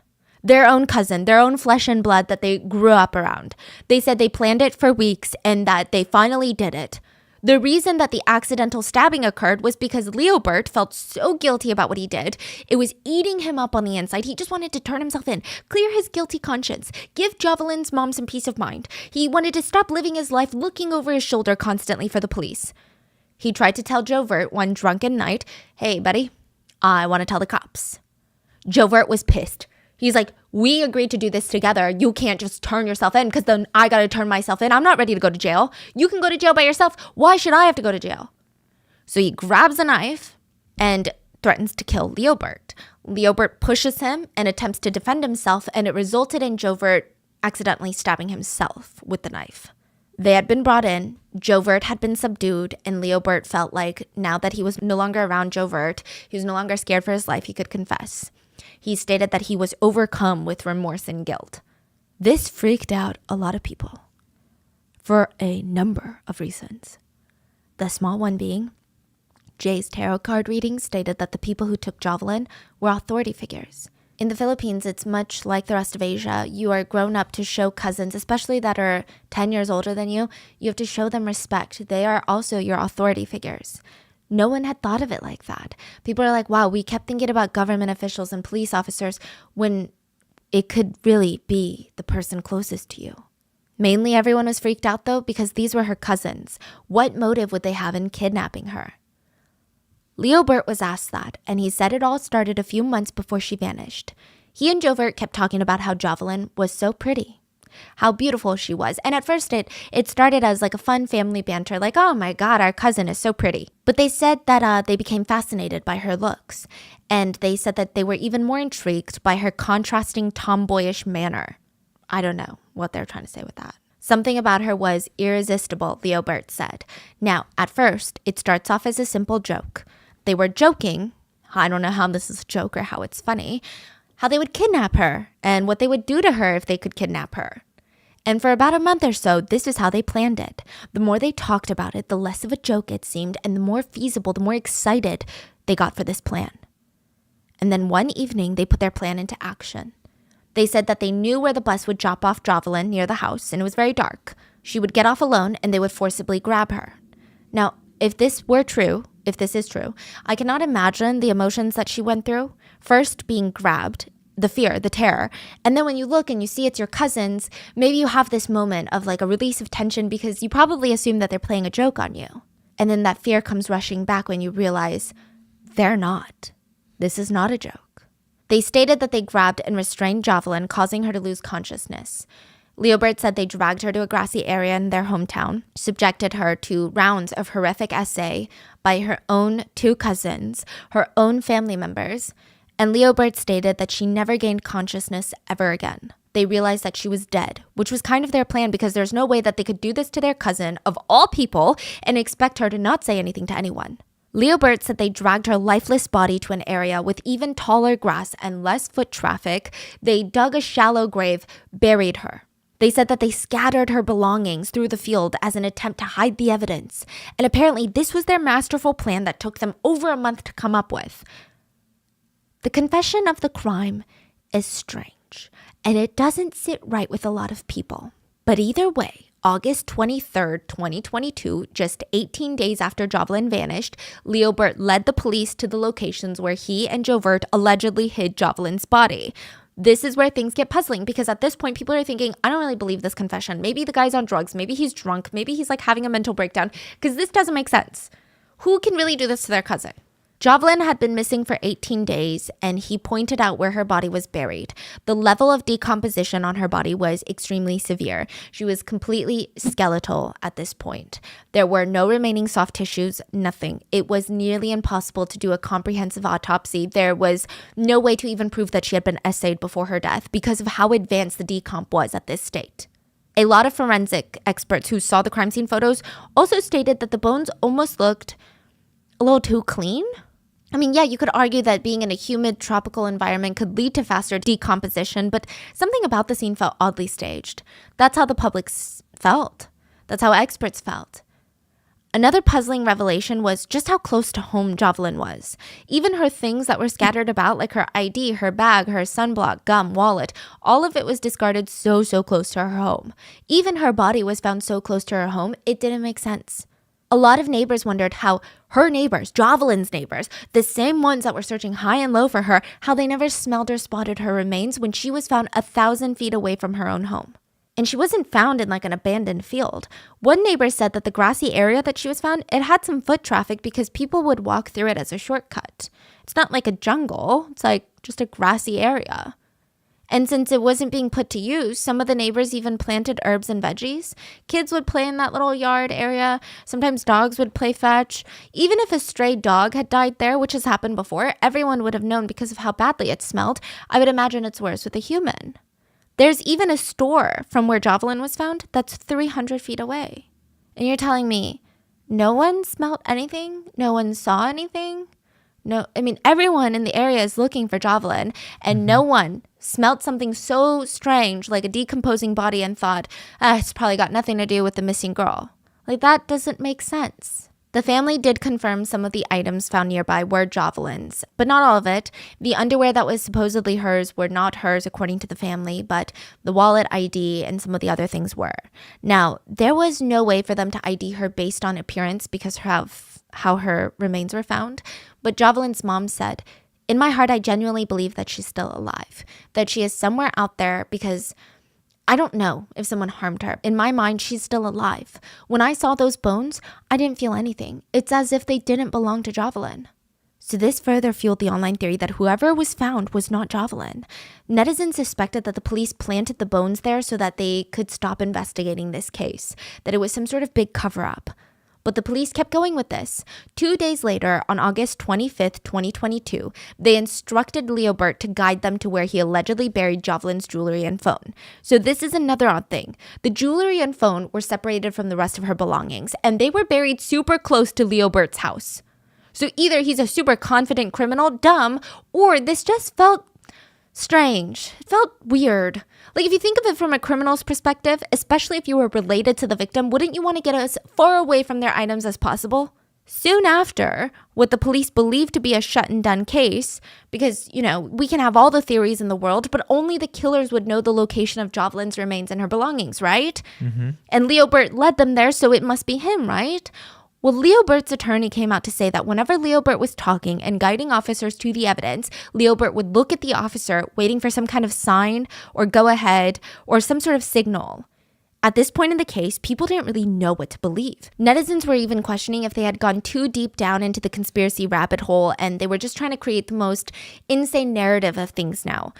Their own cousin, their own flesh and blood that they grew up around. They said they planned it for weeks and that they finally did it. The reason that the accidental stabbing occurred was because Leobert felt so guilty about what he did. It was eating him up on the inside. He just wanted to turn himself in, clear his guilty conscience, give Jovelyn's mom some peace of mind. He wanted to stop living his life looking over his shoulder constantly for the police. He tried to tell Jovert one drunken night, "Hey, buddy, I want to tell the cops." Jovert was pissed. He's like, "We agreed to do this together. You can't just turn yourself in because then I got to turn myself in. I'm not ready to go to jail. You can go to jail by yourself. Why should I have to go to jail?" So he grabs a knife and threatens to kill Leobert. Leobert pushes him and attempts to defend himself, and it resulted in Jovert accidentally stabbing himself with the knife. They had been brought in, Jovert had been subdued, and Leobert felt like now that he was no longer around Jovert, he was no longer scared for his life, he could confess. He stated that he was overcome with remorse and guilt. This freaked out a lot of people for a number of reasons. The small one being, Jay's tarot card reading stated that the people who took Jovelyn were authority figures. In the Philippines, it's much like the rest of Asia. You are grown up to show cousins, especially that are 10 years older than you. You have to show them respect. They are also your authority figures. No one had thought of it like that. People are like, wow, we kept thinking about government officials and police officers when it could really be the person closest to you. Mainly everyone was freaked out though because these were her cousins. What motive would they have in kidnapping her? Leobert was asked that, and he said it all started a few months before she vanished. He and Jovert kept talking about how Jovelyn was so pretty, how beautiful she was. And at first it started as like a fun family banter, like, oh my God, our cousin is so pretty. But they said that they became fascinated by her looks. And they said that they were even more intrigued by her contrasting tomboyish manner. I don't know what they're trying to say with that. Something about her was irresistible, Leobert said. Now, at first, it starts off as a simple joke. They were joking, I don't know how this is a joke or how it's funny, how they would kidnap her and what they would do to her if they could kidnap her. And for about a month or so, this is how they planned it. The more they talked about it, the less of a joke it seemed, and the more feasible, the more excited they got for this plan. And then one evening, they put their plan into action. They said that they knew where the bus would drop off Jovelyn near the house, and it was very dark. She would get off alone, and they would forcibly grab her. Now, if this is true, I cannot imagine the emotions that she went through. First, being grabbed, the fear, the terror. And then when you look and you see it's your cousins, maybe you have this moment of like a release of tension because you probably assume that they're playing a joke on you. And then that fear comes rushing back when you realize they're not. This is not a joke. They stated that they grabbed and restrained Jovelyn, causing her to lose consciousness. Leobert said they dragged her to a grassy area in their hometown, subjected her to rounds of horrific essay by her own two cousins, her own family members, and Leobert stated that she never gained consciousness ever again. They realized that she was dead, which was kind of their plan because there's no way that they could do this to their cousin, of all people, and expect her to not say anything to anyone. Leobert said they dragged her lifeless body to an area with even taller grass and less foot traffic. They dug a shallow grave, buried her. They said that they scattered her belongings through the field as an attempt to hide the evidence. And apparently this was their masterful plan that took them over a month to come up with. The confession of the crime is strange, and it doesn't sit right with a lot of people. But either way, August 23rd, 2022, just 18 days after Jovelyn vanished, Leobert led the police to the locations where he and Jovert allegedly hid Jovelyn's body. This is where things get puzzling because at this point, people are thinking, I don't really believe this confession. Maybe the guy's on drugs. Maybe he's drunk. Maybe he's like having a mental breakdown because this doesn't make sense. Who can really do this to their cousin? Jovelyn had been missing for 18 days, and he pointed out where her body was buried. The level of decomposition on her body was extremely severe. She was completely skeletal at this point. There were no remaining soft tissues, nothing. It was nearly impossible to do a comprehensive autopsy. There was no way to even prove that she had been essayed before her death because of how advanced the decomp was at this state. A lot of forensic experts who saw the crime scene photos also stated that the bones almost looked a little too clean. I mean, yeah, you could argue that being in a humid tropical environment could lead to faster decomposition, but something about the scene felt oddly staged. That's how the public felt. That's how experts felt. Another puzzling revelation was just how close to home Jovelyn was. Even her things that were scattered about, like her ID, her bag, her sunblock, gum, wallet, all of it was discarded so close to her home. Even her body was found so close to her home, it didn't make sense. A lot of neighbors wondered how her neighbors, Jovelyn's neighbors, the same ones that were searching high and low for her, how they never smelled or spotted her remains when she was found 1,000 feet away from her own home. And she wasn't found in like an abandoned field. One neighbor said that the grassy area that she was found, it had some foot traffic because people would walk through it as a shortcut. It's not like a jungle. It's like just a grassy area. And since it wasn't being put to use, some of the neighbors even planted herbs and veggies. Kids would play in that little yard area. Sometimes dogs would play fetch. Even if a stray dog had died there, which has happened before, everyone would have known because of how badly it smelled. I would imagine it's worse with a human. There's even a store from where Jovelyn was found that's 300 feet away. And you're telling me no one smelled anything? No one saw anything? No, I mean, everyone in the area is looking for Jovelyn, and no one smelled something so strange like a decomposing body and thought, it's probably got nothing to do with the missing girl. Like, that doesn't make sense. The family did confirm some of the items found nearby were Jovelyn's, but not all of it. The underwear that was supposedly hers were not hers according to the family, but the wallet, ID, and some of the other things were. Now, there was no way for them to ID her based on appearance because of how her remains were found, but Jovelyn's mom said, "In my heart, I genuinely believe that she's still alive, that she is somewhere out there because I don't know if someone harmed her. In my mind, she's still alive. When I saw those bones, I didn't feel anything. It's as if they didn't belong to Jovelyn." So this further fueled the online theory that whoever was found was not Jovelyn. Netizens suspected that the police planted the bones there so that they could stop investigating this case, that it was some sort of big cover-up. But the police kept going with this. 2 days later, on August 25th, 2022, they instructed Leobert to guide them to where he allegedly buried Jovelyn's jewelry and phone. So this is another odd thing. The jewelry and phone were separated from the rest of her belongings, and they were buried super close to Leobert's house. So either he's a super confident criminal, dumb, or this just felt strange. It felt weird. Like, if you think of it from a criminal's perspective, especially if you were related to the victim, wouldn't you want to get as far away from their items as possible? Soon after, what the police believed to be a shut and done case, because, we can have all the theories in the world, but only the killers would know the location of Jovelyn's remains and her belongings, right? Mm-hmm. And Leobert led them there, so it must be him, right? Well, Leobert's attorney came out to say that whenever Leobert was talking and guiding officers to the evidence, Leobert would look at the officer, waiting for some kind of sign or go ahead or some sort of signal. At this point in the case, people didn't really know what to believe. Netizens were even questioning if they had gone too deep down into the conspiracy rabbit hole and they were just trying to create the most insane narrative of things now.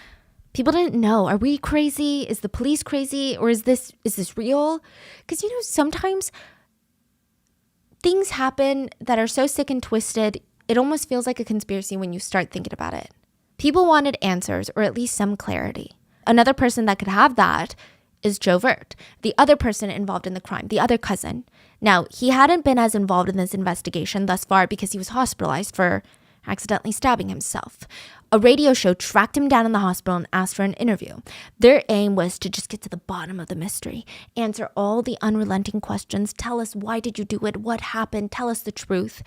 People didn't know. Are we crazy? Is the police crazy? Or is this real? Because, sometimes things happen that are so sick and twisted, it almost feels like a conspiracy when you start thinking about it. People wanted answers, or at least some clarity. Another person that could have that is Jovert, the other person involved in the crime, the other cousin. Now, he hadn't been as involved in this investigation thus far because he was hospitalized for accidentally stabbing himself. A radio show tracked him down in the hospital and asked for an interview. Their aim was to just get to the bottom of the mystery, answer all the unrelenting questions, tell us why did you do it, what happened, tell us the truth.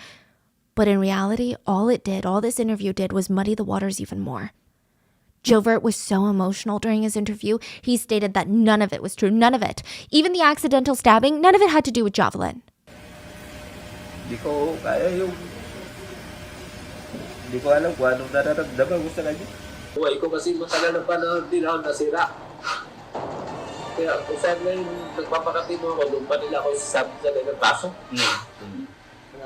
But in reality, all this interview did was muddy the waters even more. Jovelyn was so emotional during his interview, he stated that none of it was true, none of it. Even the accidental stabbing, none of it had to do with Jovelyn. Di ko alam kung anong nararamdaman ko sa kanya. Buhay ko kasi matagal na panahon din ako nasira. Kaya kung saan ngayon nagpapakatino ako, doon pa nila ako sasabi sa ng kaso.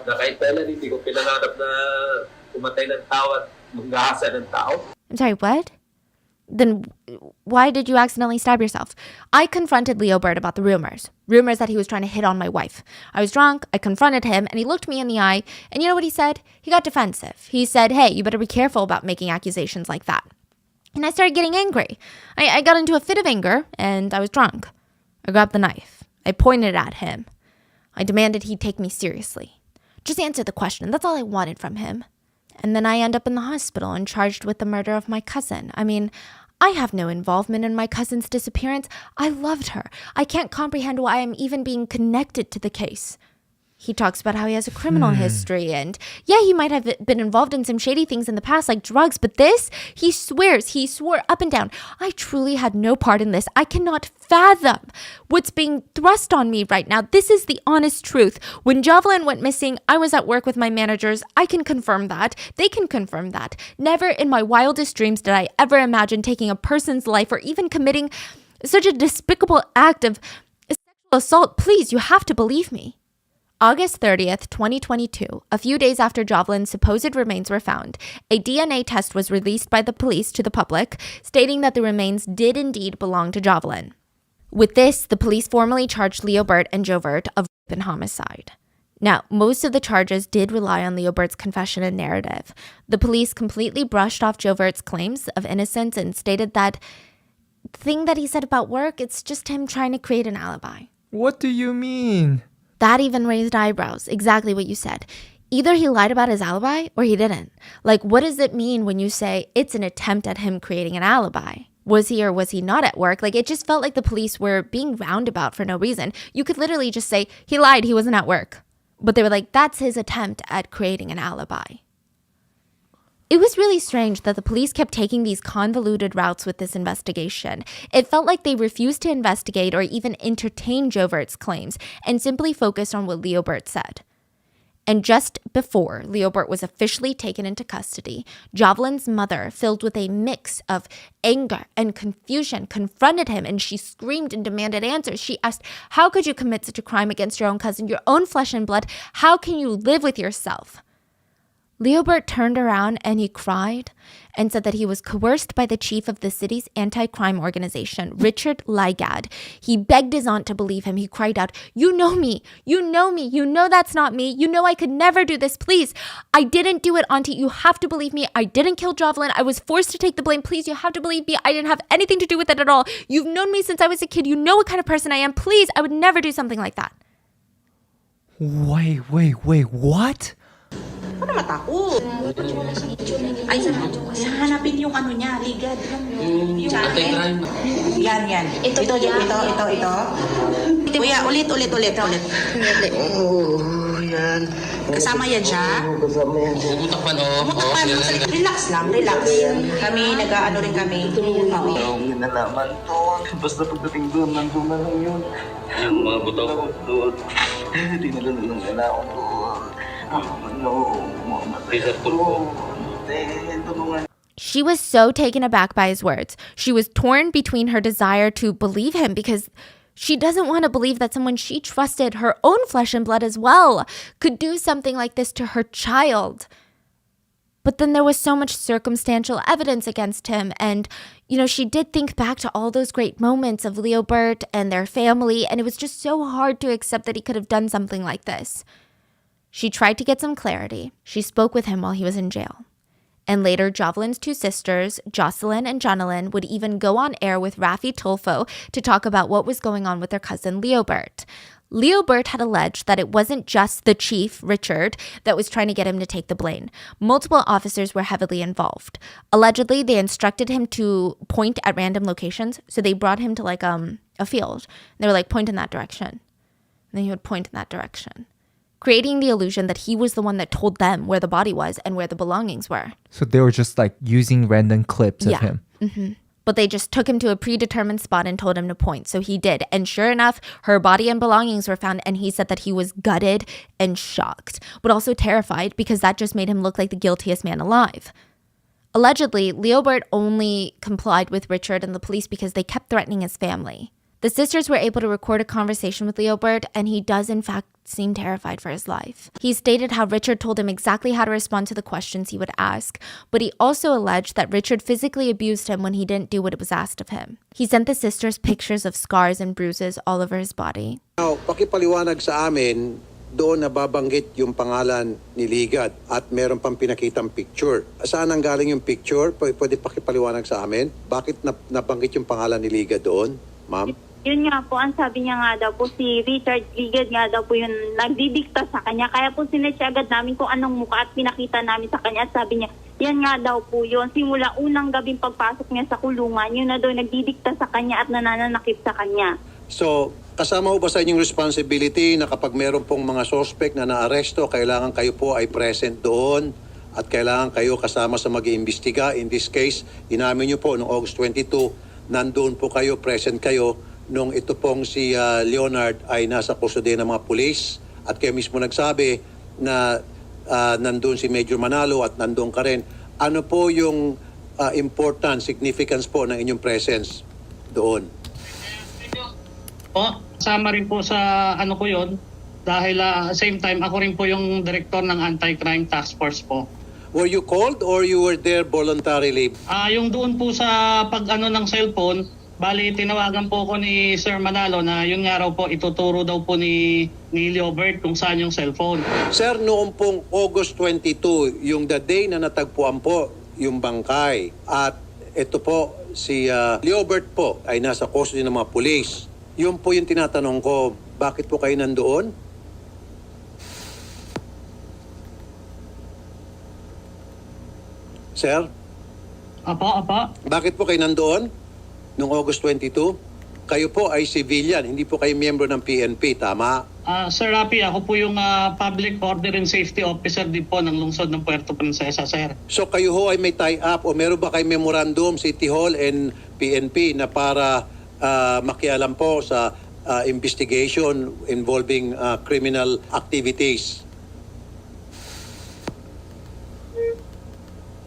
Na kahit kailan hindi ko pinangarap na pumatay ng tao at maghahasa ng tao. I'm sorry, what? Then why did you accidentally stab yourself? I confronted Leo Bird about the rumors that he was trying to hit on my wife. I was drunk, I confronted him, and he looked me in the eye, and you know what he said? He got defensive. He said, hey, you better be careful about making accusations like that. And I started getting angry. I got into a fit of anger, and I was drunk. I grabbed the knife. I pointed at him. I demanded he take me seriously. Just answer the question. That's all I wanted from him. And then I end up in the hospital and charged with the murder of my cousin. I mean, I have no involvement in my cousin's disappearance. I loved her. I can't comprehend why I'm even being connected to the case. He talks about how he has a criminal history and yeah, he might have been involved in some shady things in the past like drugs, but this, he swore up and down. I truly had no part in this. I cannot fathom what's being thrust on me right now. This is the honest truth. When Jovelyn went missing, I was at work with my managers. I can confirm that. They can confirm that. Never in my wildest dreams did I ever imagine taking a person's life or even committing such a despicable act of sexual assault. Please, you have to believe me. August 30th, 2022, a few days after Jovelyn's supposed remains were found, a DNA test was released by the police to the public, stating that the remains did indeed belong to Jovelyn. With this, the police formally charged Leo Bird and Jovelyn of rape and homicide. Now, most of the charges did rely on Leo Bird's confession and narrative. The police completely brushed off Jovelyn's claims of innocence and stated that the thing that he said about work, it's just him trying to create an alibi. What do you mean? That even raised eyebrows, exactly what you said. Either he lied about his alibi or he didn't. Like, what does it mean when you say it's an attempt at him creating an alibi? Was he or was he not at work? Like, it just felt like the police were being roundabout for no reason. You could literally just say, he lied, he wasn't at work. But they were like, that's his attempt at creating an alibi. It was really strange that the police kept taking these convoluted routes with this investigation. It felt like they refused to investigate or even entertain Jovelyn's claims and simply focused on what Leo Bird said. And just before Leo Bird was officially taken into custody, Jovelyn's mother, filled with a mix of anger and confusion, confronted him and she screamed and demanded answers. She asked, how could you commit such a crime against your own cousin, your own flesh and blood? How can you live with yourself? Leo Bird turned around and he cried and said that he was coerced by the chief of the city's anti-crime organization, Richard Ligad. He begged his aunt to believe him. He cried out, you know me, you know that's not me, you know I could never do this, please. I didn't do it, auntie, you have to believe me. I didn't kill Jovelyn, I was forced to take the blame, please, you have to believe me. I didn't have anything to do with it at all. You've known me since I was a kid, you know what kind of person I am, please, I would never do something like that. Wait, what? Ano matakot? Ay, hanapin yung ano niya, ligad. Yung jacket. Yan. Ito. Kuya, ulit. Oh, yan. Kasama yan siya? Kasama yan siya. Umutakpan, Relax lang. Kami, nag-ano rin kami. Yung nalaman to. Basta pagdating doon, nandun na lang yun. Yung mga buto ko doon. Tinala na lang nila ako doon. She was so taken aback by his words. She was torn between her desire to believe him because she doesn't want to believe that someone she trusted, her own flesh and blood as well, could do something like this to her child. But then there was so much circumstantial evidence against him. And, she did think back to all those great moments of Leo Bird and their family. And it was just so hard to accept that he could have done something like this. She tried to get some clarity. She spoke with him while he was in jail. And later, Jovelyn's two sisters, Jocelyn and Jonalyn, would even go on air with Rafi Tulfo to talk about what was going on with their cousin Leo Bird. Leo Burt had alleged that it wasn't just the chief, Richard, that was trying to get him to take the blame. Multiple officers were heavily involved. Allegedly, they instructed him to point at random locations. So they brought him to like a field. They were like, point in that direction. And then he would point in that direction, creating the illusion that he was the one that told them where the body was and where the belongings were. So they were just like using random clips of him. But they just took him to a predetermined spot and told him to point. So he did. And sure enough, her body and belongings were found. And he said that he was gutted and shocked, but also terrified because that just made him look like the guiltiest man alive. Allegedly, Leo Burt only complied with Richard and the police because they kept threatening his family. The sisters were able to record a conversation with Leo Burt, and he does in fact seem terrified for his life. He stated how Richard told him exactly how to respond to the questions he would ask, but he also alleged that Richard physically abused him when he didn't do what was asked of him. He sent the sisters pictures of scars and bruises all over his body. Now, pakipaliwanag sa amin, doon nababanggit yung pangalan ni Ligad at meron pang pinakitang picture. Saan ang galing yung picture? Pwede pakipaliwanag sa amin? Bakit nabanggit yung pangalan ni Ligad doon, ma'am? Yun nga po, ang sabi niya nga daw po, si Richard Ligad nga daw po yung nagdidikta sa kanya. Kaya po sinesya agad namin kung anong mukha at pinakita namin sa kanya. At sabi niya, yan nga daw po yun. Simula unang gabing pagpasok niya sa kulungan, yun na daw nagdidikta sa kanya at nananakip sa kanya. So, kasama ho ba sa inyong responsibility na kapag meron pong mga suspect na naaresto, kailangan kayo po ay present doon at kailangan kayo kasama sa mag-iimbestiga? In this case, inamin niyo po noong August 22, nandoon po kayo, present kayo, nung ito pong si Leonard ay nasa kustodiya ng mga pulis at kayo mismo nagsabi na nandun si Major Manalo at nandun ka rin. Ano po yung important significance po ng inyong presence doon? Po, sama rin po sa ano ko yon dahil same time ako rin po yung director ng Anti-Crime Task Force po. Were you called or you were there voluntarily? Yung doon po sa pag-ano ng cellphone, bali tinawagan po ko ni Sir Manalo na yun nga raw po ituturo daw po ni Leo Burt kung saan yung cellphone. Sir, noong pong August 22, yung the day na natagpuan po yung bangkay at ito po si Leo Burt po ay nasa custody ng mga pulis. Yun po yung tinatanong ko, bakit po kayo nandoon? Sir? Apa. Bakit po kayo nandoon? Noong August 22, kayo po ay civilian, hindi po kayo miyembro ng PNP, tama? Sir Rapi, ako po yung Public Order and Safety Officer din po ng lungsod ng Puerto Princesa, sir. So kayo ho ay may tie-up o meron ba kayo memorandum, City Hall and PNP na para makialam po sa investigation involving criminal activities?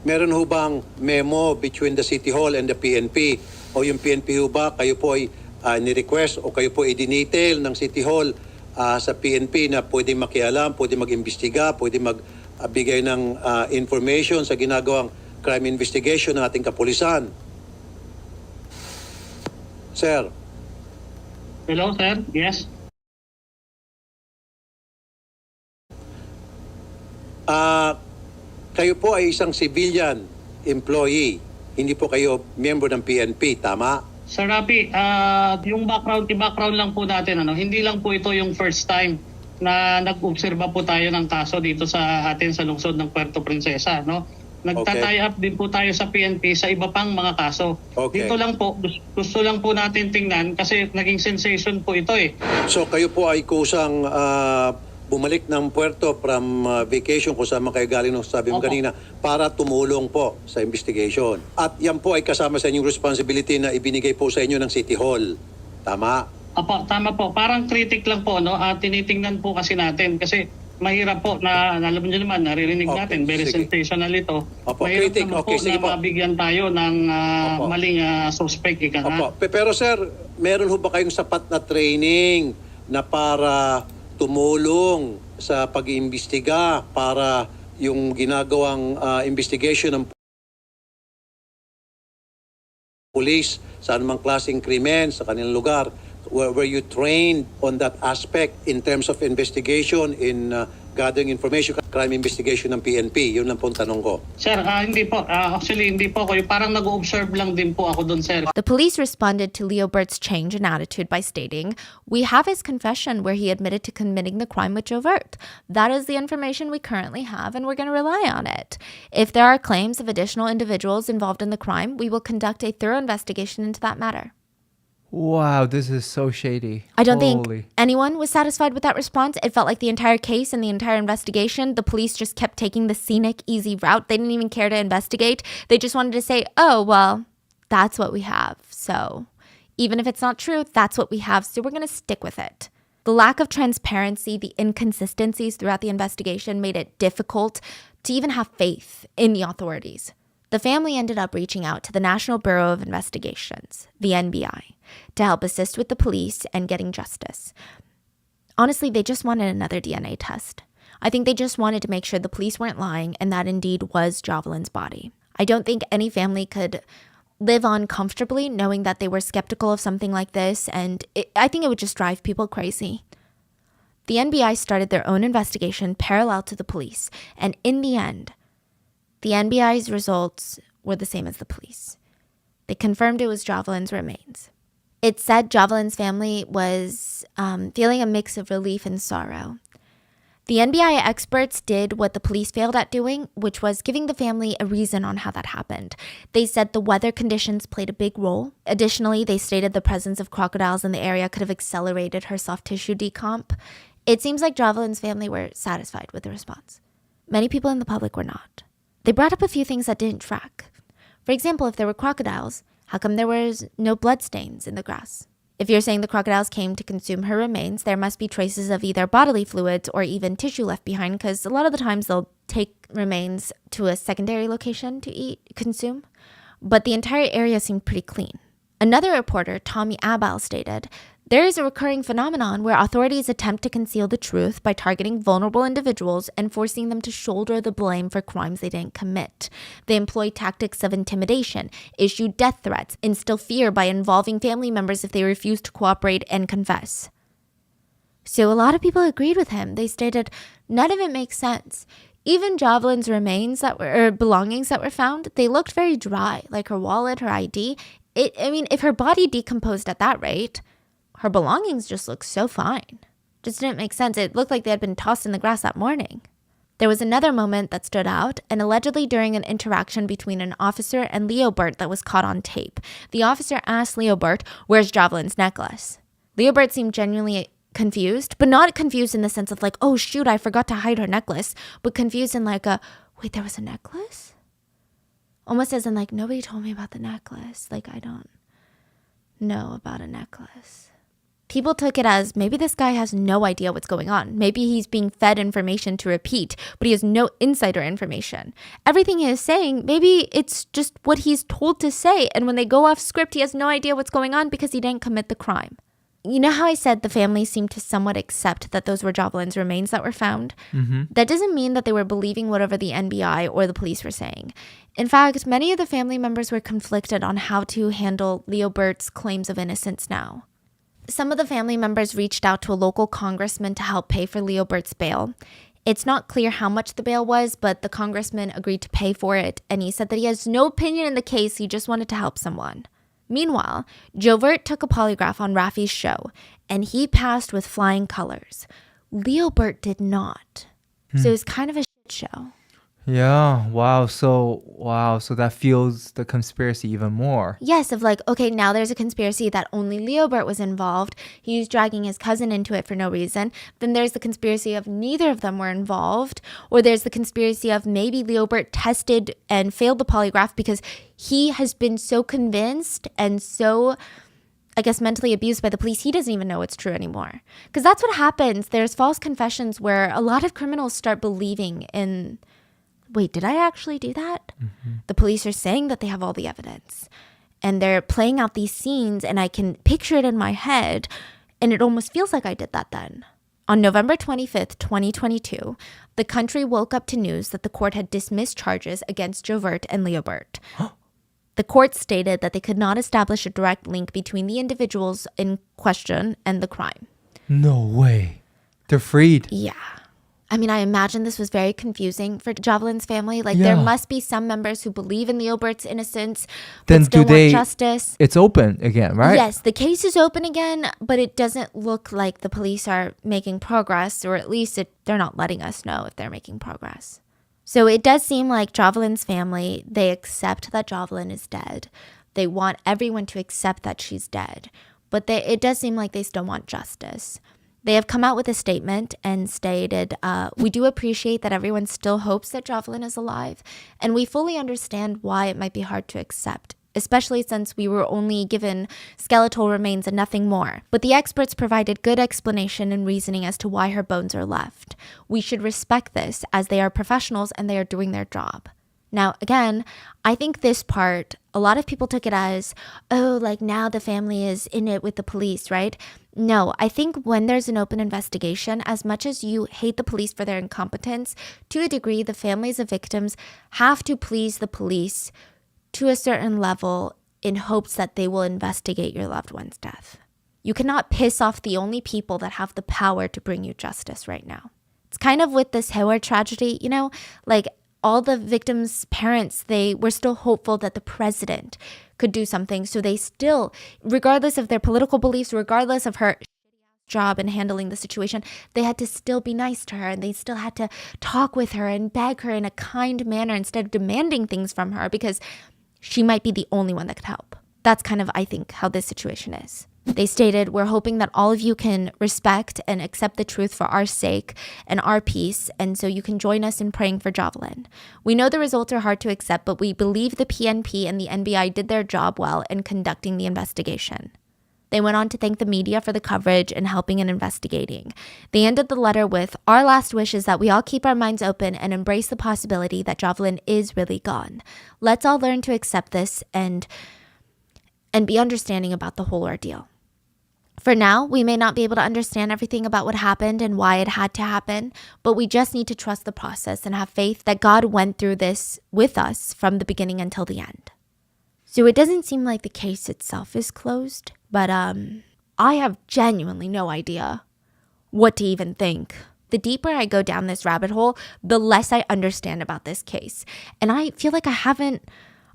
Meron ho bang memo between the City Hall and the PNP? O yung PNP ho ba, kayo po ay ni-request o kayo po i-detail ng City Hall sa PNP na pwede makialam, pwede mag-imbestiga, pwede magbigay ng information sa ginagawang crime investigation ng ating kapulisan? Sir? Hello, sir? Yes? Kayo po ay isang civilian employee. Hindi po kayo miyembro ng PNP, tama? Sir Rapi, yung background lang po natin, hindi lang po ito yung first time na nag-obserba po tayo ng kaso dito sa atin sa lungsod ng Puerto Princesa, no? Nagta-tie up din po tayo sa PNP sa iba pang mga kaso. Okay. Dito lang po, gusto lang po natin tingnan kasi naging sensation po ito eh. So kayo po ay kusang bumalik ng puerto from vacation kung saan kayo galing nung sabi mo kanina para tumulong po sa investigation. At yan po ay kasama sa inyong responsibility na ibinigay po sa inyo ng City Hall. Tama? Opo, tama po. Parang critic lang po, no? Tinitingnan po kasi natin kasi mahirap po na alam niyo naman, naririnig natin, very sensational ito. Opo, mahirap critic. naman Okay, po sige na po. mabigyan tayo ng maling suspect. Opo. Pero sir, meron ho ba kayong sapat na training na para tumulong sa pag-iimbestiga para yung ginagawang investigation ng police sa anumang klaseng krimen sa kanilang lugar? Were you trained on that aspect in terms of investigation in gathering information, crime investigation ng PNP? Yun lang po ang tanong ko. Sir, hindi po. Actually, hindi po ako. Parang nag-observe lang din po ako doon, sir. The police responded to Leo Burt's change in attitude by stating, "We have his confession where he admitted to committing the crime with Jovert. That is the information we currently have, and we're going to rely on it. If there are claims of additional individuals involved in the crime, we will conduct a thorough investigation into that matter." Wow, this is so shady. I don't Holy. think anyone was satisfied with that response. It felt like the entire case and the entire investigation, the police just kept taking the scenic, easy route. They didn't even care to investigate. They just wanted to say, oh, well, that's what we have. So even if it's not true, that's what we have. So we're going to stick with it. The lack of transparency, the inconsistencies throughout the investigation made it difficult to even have faith in the authorities. The family ended up reaching out to the National Bureau of Investigations, the NBI, to help assist with the police and getting justice. Honestly, they just wanted another DNA test. I think they just wanted to make sure the police weren't lying and that indeed was Jovelyn's body. I don't think any family could live on comfortably knowing that they were skeptical of something like this, and I think it would just drive people crazy. The NBI started their own investigation parallel to the police, and in the end, the NBI's results were the same as the police. They confirmed it was Jovelyn's remains. It said Jovelyn's family was feeling a mix of relief and sorrow. The NBI experts did what the police failed at doing, which was giving the family a reason on how that happened. They said the weather conditions played a big role. Additionally, they stated the presence of crocodiles in the area could have accelerated her soft tissue decomp. It seems like Jovelyn's family were satisfied with the response. Many people in the public were not. They brought up a few things that didn't track. For example, if there were crocodiles, how come there was no bloodstains in the grass? If you're saying the crocodiles came to consume her remains, there must be traces of either bodily fluids or even tissue left behind, because a lot of the times they'll take remains to a secondary location to consume. But the entire area seemed pretty clean. Another reporter, Tommy Abel, stated, "There is a recurring phenomenon where authorities attempt to conceal the truth by targeting vulnerable individuals and forcing them to shoulder the blame for crimes they didn't commit. They employ tactics of intimidation, issue death threats, instill fear by involving family members if they refuse to cooperate and confess." So a lot of people agreed with him. They stated, none of it makes sense. Even Jovelyn's remains belongings that were found, they looked very dry, like her wallet, her ID. If her body decomposed at that rate, her belongings just looked so fine. Just didn't make sense. It looked like they had been tossed in the grass that morning. There was another moment that stood out, and allegedly during an interaction between an officer and Leo Burt that was caught on tape. The officer asked Leo Burt, "Where's Jovelyn's necklace?" Leo Burt seemed genuinely confused, but not confused in the sense of like, oh shoot, I forgot to hide her necklace, but confused in like wait, there was a necklace? Almost as in like, nobody told me about the necklace. Like, I don't know about a necklace. People took it as maybe this guy has no idea what's going on. Maybe he's being fed information to repeat, but he has no insider information. Everything he is saying, maybe it's just what he's told to say, and when they go off script, he has no idea what's going on because he didn't commit the crime. You know how I said the family seemed to somewhat accept that those were Jovelyn's remains that were found? Mm-hmm. That doesn't mean that they were believing whatever the NBI or the police were saying. In fact, many of the family members were conflicted on how to handle Leo Burt's claims of innocence now. Some of the family members reached out to a local congressman to help pay for Leo Burt's bail. It's not clear how much the bail was, but the congressman agreed to pay for it, and he said that he has no opinion in the case, he just wanted to help someone. Meanwhile, Jovert took a polygraph on Rafi's show, and he passed with flying colors. Leo Burt did not. So it was kind of a shit show. Yeah, wow. So that fuels the conspiracy even more. Yes, of like, okay, now there's a conspiracy that only Leo Burt was involved. He's dragging his cousin into it for no reason. Then there's the conspiracy of neither of them were involved. Or there's the conspiracy of maybe Leo Burt tested and failed the polygraph because he has been so convinced and so, I guess, mentally abused by the police, he doesn't even know it's true anymore. Because that's what happens. There's false confessions where a lot of criminals start believing in, wait, did I actually do that? Mm-hmm. The police are saying that they have all the evidence. And they're playing out these scenes, and I can picture it in my head, and it almost feels like I did that then. On November 25th, 2022, the country woke up to news that the court had dismissed charges against Jovert and Leo Burt. The court stated that they could not establish a direct link between the individuals in question and the crime. No way. They're freed. Yeah. I mean, I imagine this was very confusing for Jovelyn's family. Like, there must be some members who believe in the Obert's innocence, but still want justice. It's open again, right? Yes, the case is open again, but it doesn't look like the police are making progress, or at least they're not letting us know if they're making progress. So it does seem like Jovelyn's family, they accept that Jovelyn is dead. They want everyone to accept that she's dead, but it does seem like they still want justice. They have come out with a statement and stated, we do appreciate that everyone still hopes that Jovelyn is alive, and we fully understand why it might be hard to accept, especially since we were only given skeletal remains and nothing more. But the experts provided good explanation and reasoning as to why her bones are left. We should respect this, as they are professionals and they are doing their job. Now, again, I think this part, a lot of people took it as, oh, like now the family is in it with the police, right? No, I think when there's an open investigation, as much as you hate the police for their incompetence, to a degree, the families of victims have to please the police to a certain level in hopes that they will investigate your loved one's death. You cannot piss off the only people that have the power to bring you justice right now. It's kind of with this Howard tragedy, like all the victims' parents, they were still hopeful that the president could do something. So they still, regardless of their political beliefs, regardless of her job in handling the situation, they had to still be nice to her, and they still had to talk with her and beg her in a kind manner instead of demanding things from her, because she might be the only one that could help. That's kind of, I think, how this situation is. They stated, we're hoping that all of you can respect and accept the truth for our sake and our peace, and so you can join us in praying for Jovelyn. We know the results are hard to accept, but we believe the PNP and the NBI did their job well in conducting the investigation. They went on to thank the media for the coverage and helping in investigating. They ended the letter with, our last wish is that we all keep our minds open and embrace the possibility that Jovelyn is really gone. Let's all learn to accept this and be understanding about the whole ordeal. For now, we may not be able to understand everything about what happened and why it had to happen, but we just need to trust the process and have faith that God went through this with us from the beginning until the end. So it doesn't seem like the case itself is closed, but I have genuinely no idea what to even think. The deeper I go down this rabbit hole, the less I understand about this case. And I feel like I haven't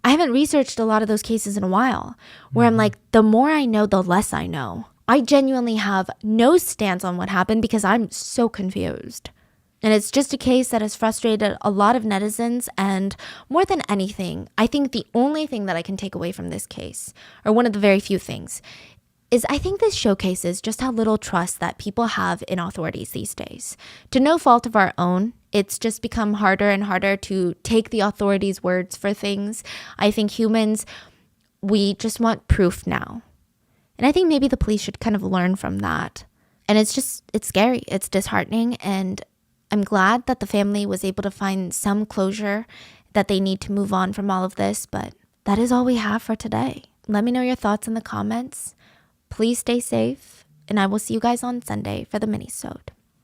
researched a lot of those cases in a while, where I'm like, the more I know, the less I know. I genuinely have no stance on what happened because I'm so confused. And it's just a case that has frustrated a lot of netizens, and more than anything, I think the only thing that I can take away from this case, or one of the very few things, is I think this showcases just how little trust that people have in authorities these days. To no fault of our own, it's just become harder and harder to take the authorities' words for things. I think humans, we just want proof now. And I think maybe the police should kind of learn from that. And it's scary. It's disheartening. And I'm glad that the family was able to find some closure, that they need to move on from all of this. But that is all we have for today. Let me know your thoughts in the comments. Please stay safe. And I will see you guys on Sunday for the mini-sode.